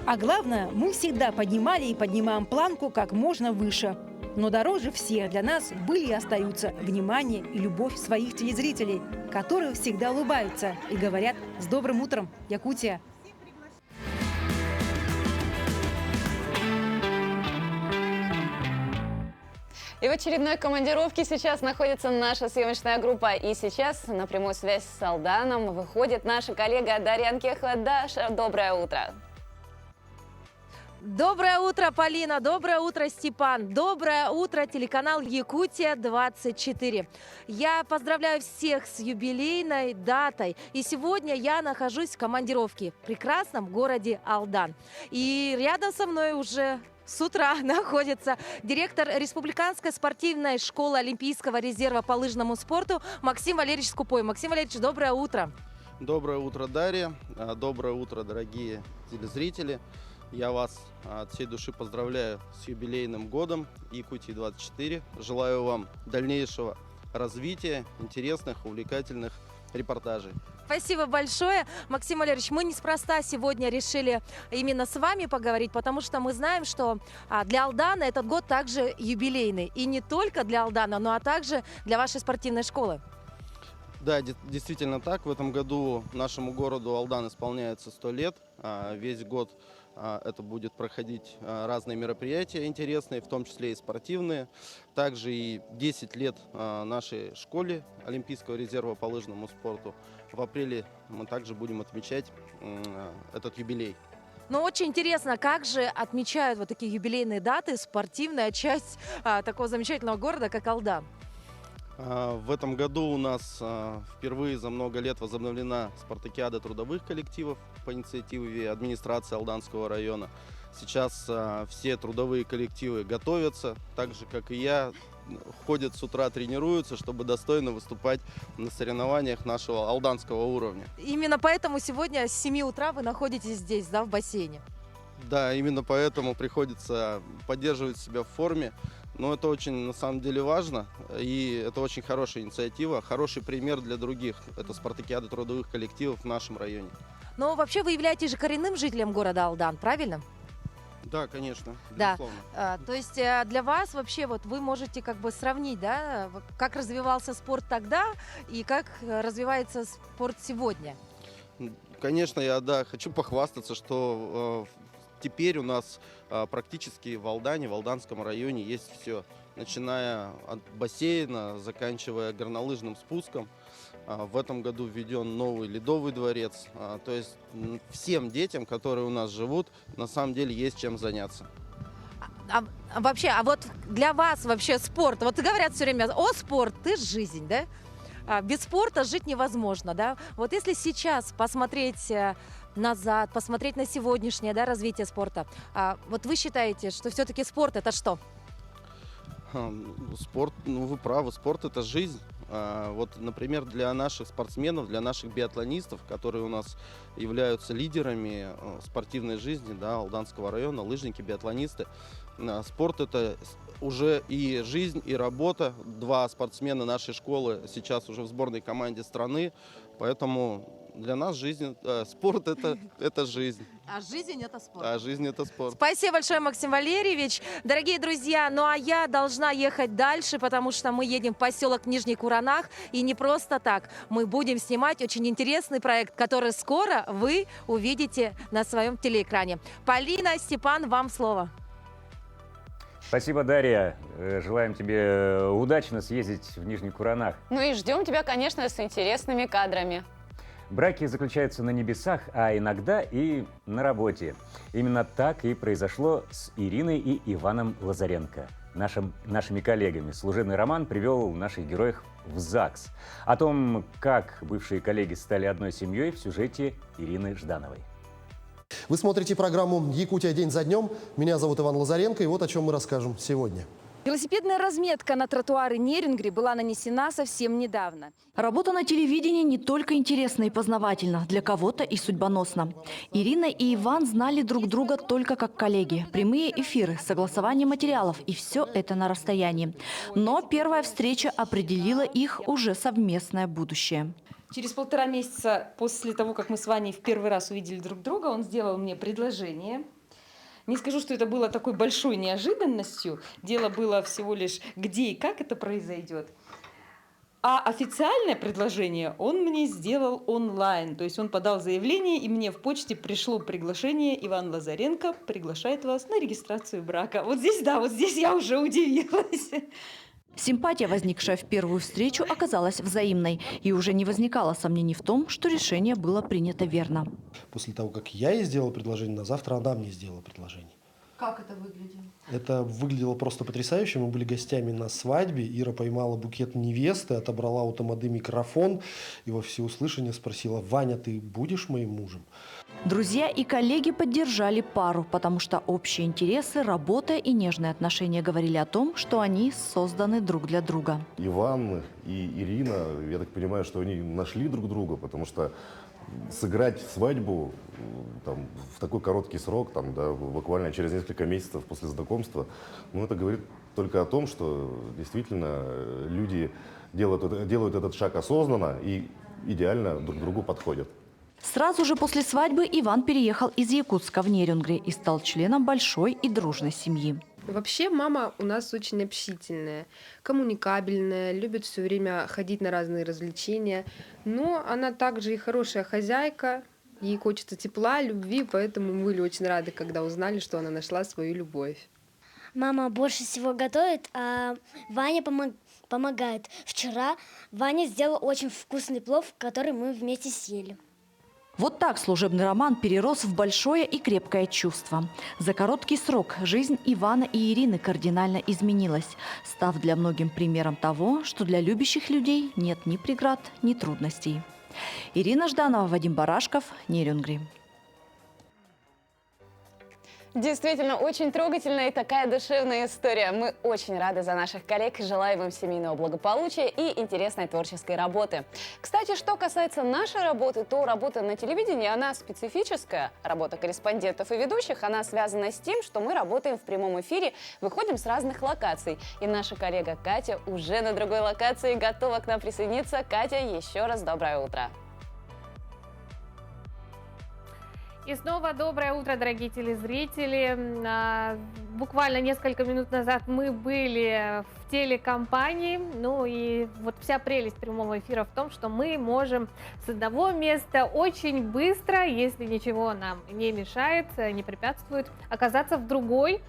А главное, мы всегда поднимали и поднимаем планку как можно выше. Но дороже всех для нас были и остаются внимание и любовь своих телезрителей, которые всегда улыбаются и говорят «С добрым утром, Якутия!». И в очередной командировке сейчас находится наша съемочная группа. И сейчас на прямую связь с Алданом выходит наша коллега Дарья Анкехова. Даша, доброе утро. Доброе утро, Полина! Доброе утро, Степан! Доброе утро, телеканал Якутия-24. Я поздравляю всех с юбилейной датой. И сегодня я нахожусь в командировке в прекрасном городе Алдан. И рядом со мной уже с утра находится директор Республиканской спортивной школы Олимпийского резерва по лыжному спорту Максим Валерьевич Скупой. Максим Валерьевич, доброе утро! Доброе утро, Дарья! Доброе утро, дорогие телезрители! Я вас от всей души поздравляю с юбилейным годом Якутии-24. Желаю вам дальнейшего развития, интересных, увлекательных репортажей. Спасибо большое. Максим Валерьевич, мы неспроста сегодня решили именно с вами поговорить, потому что мы знаем, что для Алдана этот год также юбилейный. И не только для Алдана, но также для вашей спортивной школы. Да, действительно так. В этом году нашему городу Алдан исполняется 100 лет. Весь год это будет проходить разные мероприятия интересные, в том числе и спортивные. Также и 10 лет нашей школе Олимпийского резерва по лыжному спорту. В апреле мы также будем отмечать этот юбилей. Но очень интересно, как же отмечают вот такие юбилейные даты спортивная часть такого замечательного города, как Алдан. В этом году у нас впервые за много лет возобновлена спартакиада трудовых коллективов по инициативе администрации Алданского района. Сейчас все трудовые коллективы готовятся, так же как и я, ходят с утра, тренируются, чтобы достойно выступать на соревнованиях нашего алданского уровня. Именно поэтому сегодня с 7 утра вы находитесь здесь, да, в бассейне? Да, именно поэтому приходится поддерживать себя в форме. Но это очень, на самом деле, важно, и это очень хорошая инициатива, хороший пример для других. Это спартакиада трудовых коллективов в нашем районе. Но вообще вы являетесь же коренным жителем города Алдан, правильно? Да, конечно, безусловно. Да. То есть для вас вообще вот вы можете как бы сравнить, да, как развивался спорт тогда и как развивается спорт сегодня? Конечно, я хочу похвастаться, что теперь у нас практически в Алдане, в Алданском районе есть все, начиная от бассейна, заканчивая горнолыжным спуском. В этом году введен новый ледовый дворец. То есть всем детям, которые у нас живут, на самом деле есть чем заняться. Вообще, а вот для вас вообще спорт, вот говорят все время, о, спорт, ты жизнь, да? Без спорта жить невозможно, да? Вот если сейчас посмотреть назад, посмотреть на сегодняшнее, да, развитие спорта, вот вы считаете, что все-таки спорт это что? Спорт, ну вы правы, спорт это жизнь. Вот, например, для наших спортсменов, для наших биатлонистов, которые у нас являются лидерами спортивной жизни, да, Алданского района, лыжники, биатлонисты, спорт это уже и жизнь, и работа. 2 спортсмена нашей школы сейчас уже в сборной команде страны, поэтому для нас спорт это жизнь. А жизнь это спорт. А жизнь это спорт. Спасибо большое, Максим Валерьевич. Дорогие друзья, ну а я должна ехать дальше, потому что мы едем в поселок Нижний Куранах. И не просто так. Мы будем снимать очень интересный проект, который скоро вы увидите на своем телеэкране. Полина, Степан, вам слово. Спасибо, Дарья. Желаем тебе удачно съездить в Нижний Куранах. Ну и ждем тебя, конечно, с интересными кадрами. Браки заключаются на небесах, а иногда и на работе. Именно так и произошло с Ириной и Иваном Лазаренко. Нашими коллегами служебный роман привел наших героев в ЗАГС. О том, как бывшие коллеги стали одной семьей, в сюжете Ирины Ждановой. Вы смотрите программу «Якутия. День за днем». Меня зовут Иван Лазаренко, и вот о чем мы расскажем сегодня. Велосипедная разметка на тротуары Нерингри была нанесена совсем недавно. Работа на телевидении не только интересна и познавательна, для кого-то и судьбоносна. Ирина и Иван знали друг друга только как коллеги. Прямые эфиры, согласование материалов и все это на расстоянии. Но первая встреча определила их уже совместное будущее. Через 1,5 месяца после того, как мы с Ваней в первый раз увидели друг друга, он сделал мне предложение. Не скажу, что это было такой большой неожиданностью. Дело было всего лишь, где и как это произойдет. А официальное предложение он мне сделал онлайн. То есть он подал заявление, и мне в почте пришло приглашение. Иван Лазаренко приглашает вас на регистрацию брака. Вот здесь, да, вот здесь я уже удивилась. Симпатия, возникшая в первую встречу, оказалась взаимной. И уже не возникало сомнений в том, что решение было принято верно. После того, как я ей сделал предложение, на завтра она мне сделала предложение. Как это выглядело? Это выглядело просто потрясающе. Мы были гостями на свадьбе. Ира поймала букет невесты, отобрала у тамады микрофон и во всеуслышание спросила: «Ваня, ты будешь моим мужем?» Друзья и коллеги поддержали пару, потому что общие интересы, работа и нежные отношения говорили о том, что они созданы друг для друга. Иван и Ирина, я так понимаю, что они нашли друг друга, потому что сыграть свадьбу там, в такой короткий срок, там, да, буквально через несколько месяцев после знакомства, ну, это говорит только о том, что действительно люди делают этот шаг осознанно и идеально друг другу подходят. Сразу же после свадьбы Иван переехал из Якутска в Нерюнгри и стал членом большой и дружной семьи. Вообще мама у нас очень общительная, коммуникабельная, любит все время ходить на разные развлечения, но она также и хорошая хозяйка, ей хочется тепла, любви, поэтому мы были очень рады, когда узнали, что она нашла свою любовь. Мама больше всего готовит, а Ваня помогает. Вчера Ваня сделал очень вкусный плов, который мы вместе съели. Вот так служебный роман перерос в большое и крепкое чувство. За короткий срок жизнь Ивана и Ирины кардинально изменилась, став для многих примером того, что для любящих людей нет ни преград, ни трудностей. Ирина Жданова, Вадим Барашков, Нерюнгри. Действительно, очень трогательная и такая душевная история. Мы очень рады за наших коллег и желаем им семейного благополучия и интересной творческой работы. Кстати, что касается нашей работы, то работа на телевидении, она специфическая. Работа корреспондентов и ведущих, она связана с тем, что мы работаем в прямом эфире, выходим с разных локаций. И наша коллега Катя уже на другой локации готова к нам присоединиться. Катя, еще раз доброе утро. И снова доброе утро, дорогие телезрители. Буквально несколько минут назад мы были в телекомпании. Ну и вот вся прелесть прямого эфира в том, что мы можем с одного места очень быстро, если ничего нам не мешает, не препятствует, оказаться в другой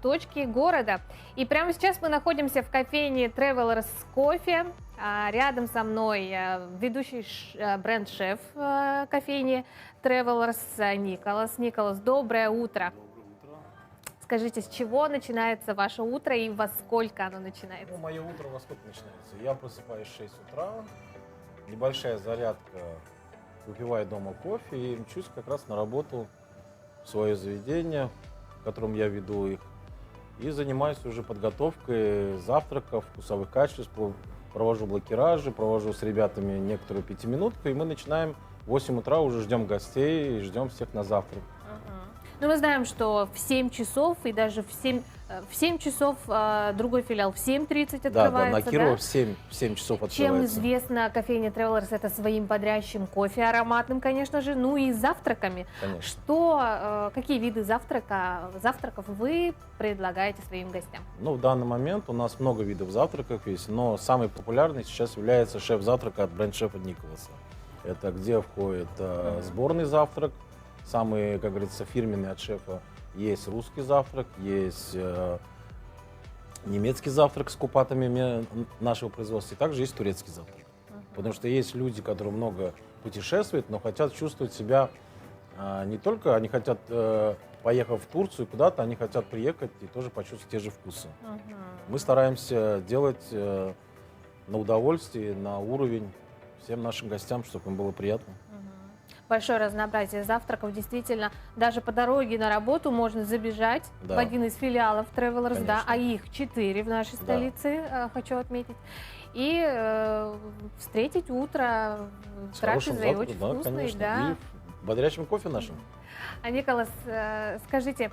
точке города. И прямо сейчас мы находимся в кофейне Travelers Coffee. Рядом со мной ведущий бренд-шеф кофейни Travelers Николас. Николас, доброе утро. Скажите, с чего начинается ваше утро и во сколько оно начинается? Ну, мое утро во сколько начинается? Я просыпаюсь в 6 утра, небольшая зарядка, выпиваю дома кофе и мчусь как раз на работу в свое заведение, в котором я веду их, и занимаюсь уже подготовкой завтраков, вкусовых качеств, провожу блокиражи, провожу с ребятами некоторую пятиминутку, и мы начинаем в 8 утра, уже ждем гостей и ждем всех на завтрак. Ну, мы знаем, что в 7 часов и даже в 7 часов другой филиал в 7:30 открывается. Да, на Кирова в 7 часов открывается. Чем известна кофейня Travelers? Это своим бодрящим кофе ароматным, конечно же, ну и завтраками. Конечно. Какие виды завтраков вы предлагаете своим гостям? Ну, в данный момент у нас много видов завтраков есть, но самый популярный сейчас является шеф-завтрака от бренд-шефа Николаса. Это где входит сборный завтрак, самый, как говорится, фирменный от шефа. Есть русский завтрак, есть немецкий завтрак с купатами нашего производства, и также есть турецкий завтрак. Потому что есть люди, которые много путешествуют, но хотят чувствовать себя не только, они хотят, поехав в Турцию куда-то, они хотят приехать и тоже почувствовать те же вкусы. Мы стараемся делать на удовольствие, на уровень всем нашим гостям, чтобы им было приятно. Большое разнообразие завтраков. Действительно, даже по дороге на работу можно забежать в один из филиалов Travelers, да, а их 4 в нашей столице, хочу отметить, и встретить утро трапезой очень вкусной. Да. И бодрящим кофе нашим. Николас, скажите,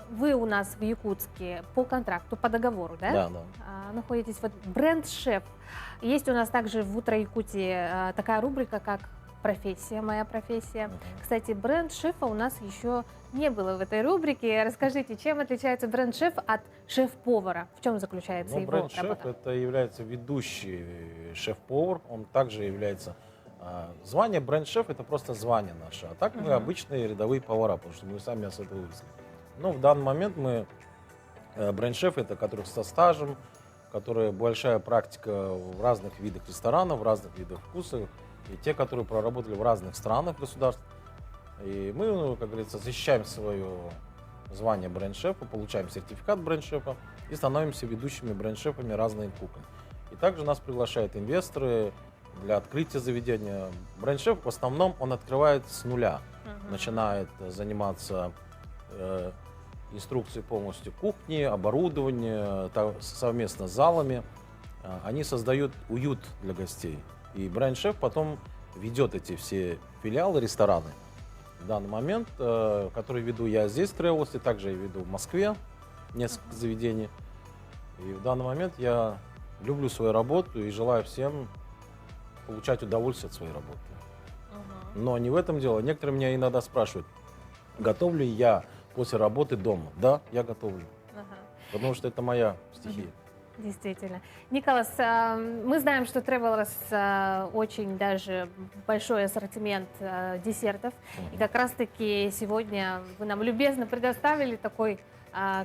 вы у нас в Якутске по контракту, по договору, да? Да, да. Находитесь, вот бренд-шеф. Есть у нас также в «Утро Якутии» такая рубрика, как профессия, моя профессия. Кстати, бренд шефа у нас еще не было в этой рубрике. Расскажите, чем отличается бренд шеф от шеф-повара? В чем заключается его бренд-шеф работа? это является ведущий шеф-повар, он также является... Звание бренд-шеф это просто звание наше, а так мы обычные рядовые повара, потому что мы сами с этого выросли. Но в данный момент мы бренд-шеф это которые со стажем, которые большая практика в разных видах ресторанов, в разных видах вкусов, и те, которые проработали в разных странах, государств. И мы, ну, как говорится, защищаем свое звание бренд-шефа, получаем сертификат бренд-шефа и становимся ведущими бренд-шефами разных кухонь. И также нас приглашают инвесторы для открытия заведения. Бренд-шеф в основном он открывает с нуля, начинает заниматься инструкцией полностью кухни, оборудования, совместно с залами. Они создают уют для гостей. И бренд-шеф потом ведет эти все филиалы, рестораны. В данный момент, который веду я здесь, в Тревелсе, также я веду в Москве несколько заведений. И в данный момент я люблю свою работу и желаю всем получать удовольствие от своей работы. Но не в этом дело. Некоторые меня иногда спрашивают, готовлю ли я после работы дома. Да, я готовлю. Потому что это моя стихия. Действительно. Николас, мы знаем, что Travelers очень даже большой ассортимент десертов. И как раз-таки сегодня вы нам любезно предоставили такой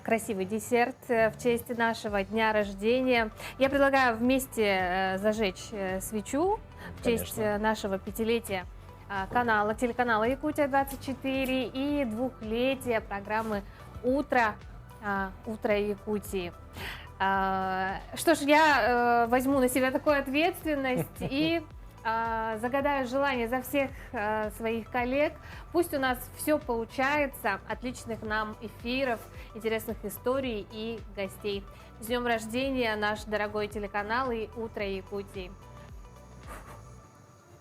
красивый десерт в честь нашего дня рождения. Я предлагаю вместе зажечь свечу в честь нашего 5-летия телеканала Якутия-24 и 2-летия программы «Утро Якутии». Что ж, я возьму на себя такую ответственность и загадаю желание за всех своих коллег. Пусть у нас все получается, отличных нам эфиров, интересных историй и гостей. С днем рождения, наш дорогой телеканал и «Утро Якутии».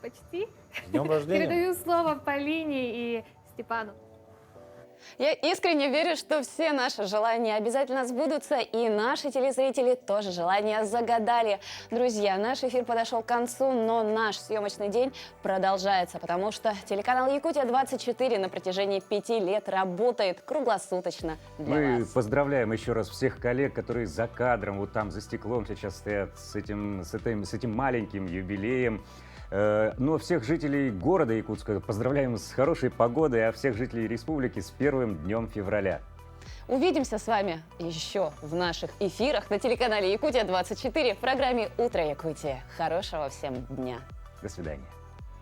Почти. С днем рождения. Передаю слово Полине и Степану. Я искренне верю, что все наши желания обязательно сбудутся, и наши телезрители тоже желания загадали. Друзья, наш эфир подошел к концу, но наш съемочный день продолжается, потому что телеканал Якутия-24 на протяжении 5 лет работает круглосуточно для вас. Поздравляем еще раз всех коллег, которые за кадром, вот там за стеклом сейчас стоят с этим маленьким юбилеем. Но всех жителей города Якутска поздравляем с хорошей погодой, а всех жителей республики с первым днем февраля. Увидимся с вами еще в наших эфирах на телеканале Якутия-24 в программе «Утро Якутия». Хорошего всем дня. До свидания.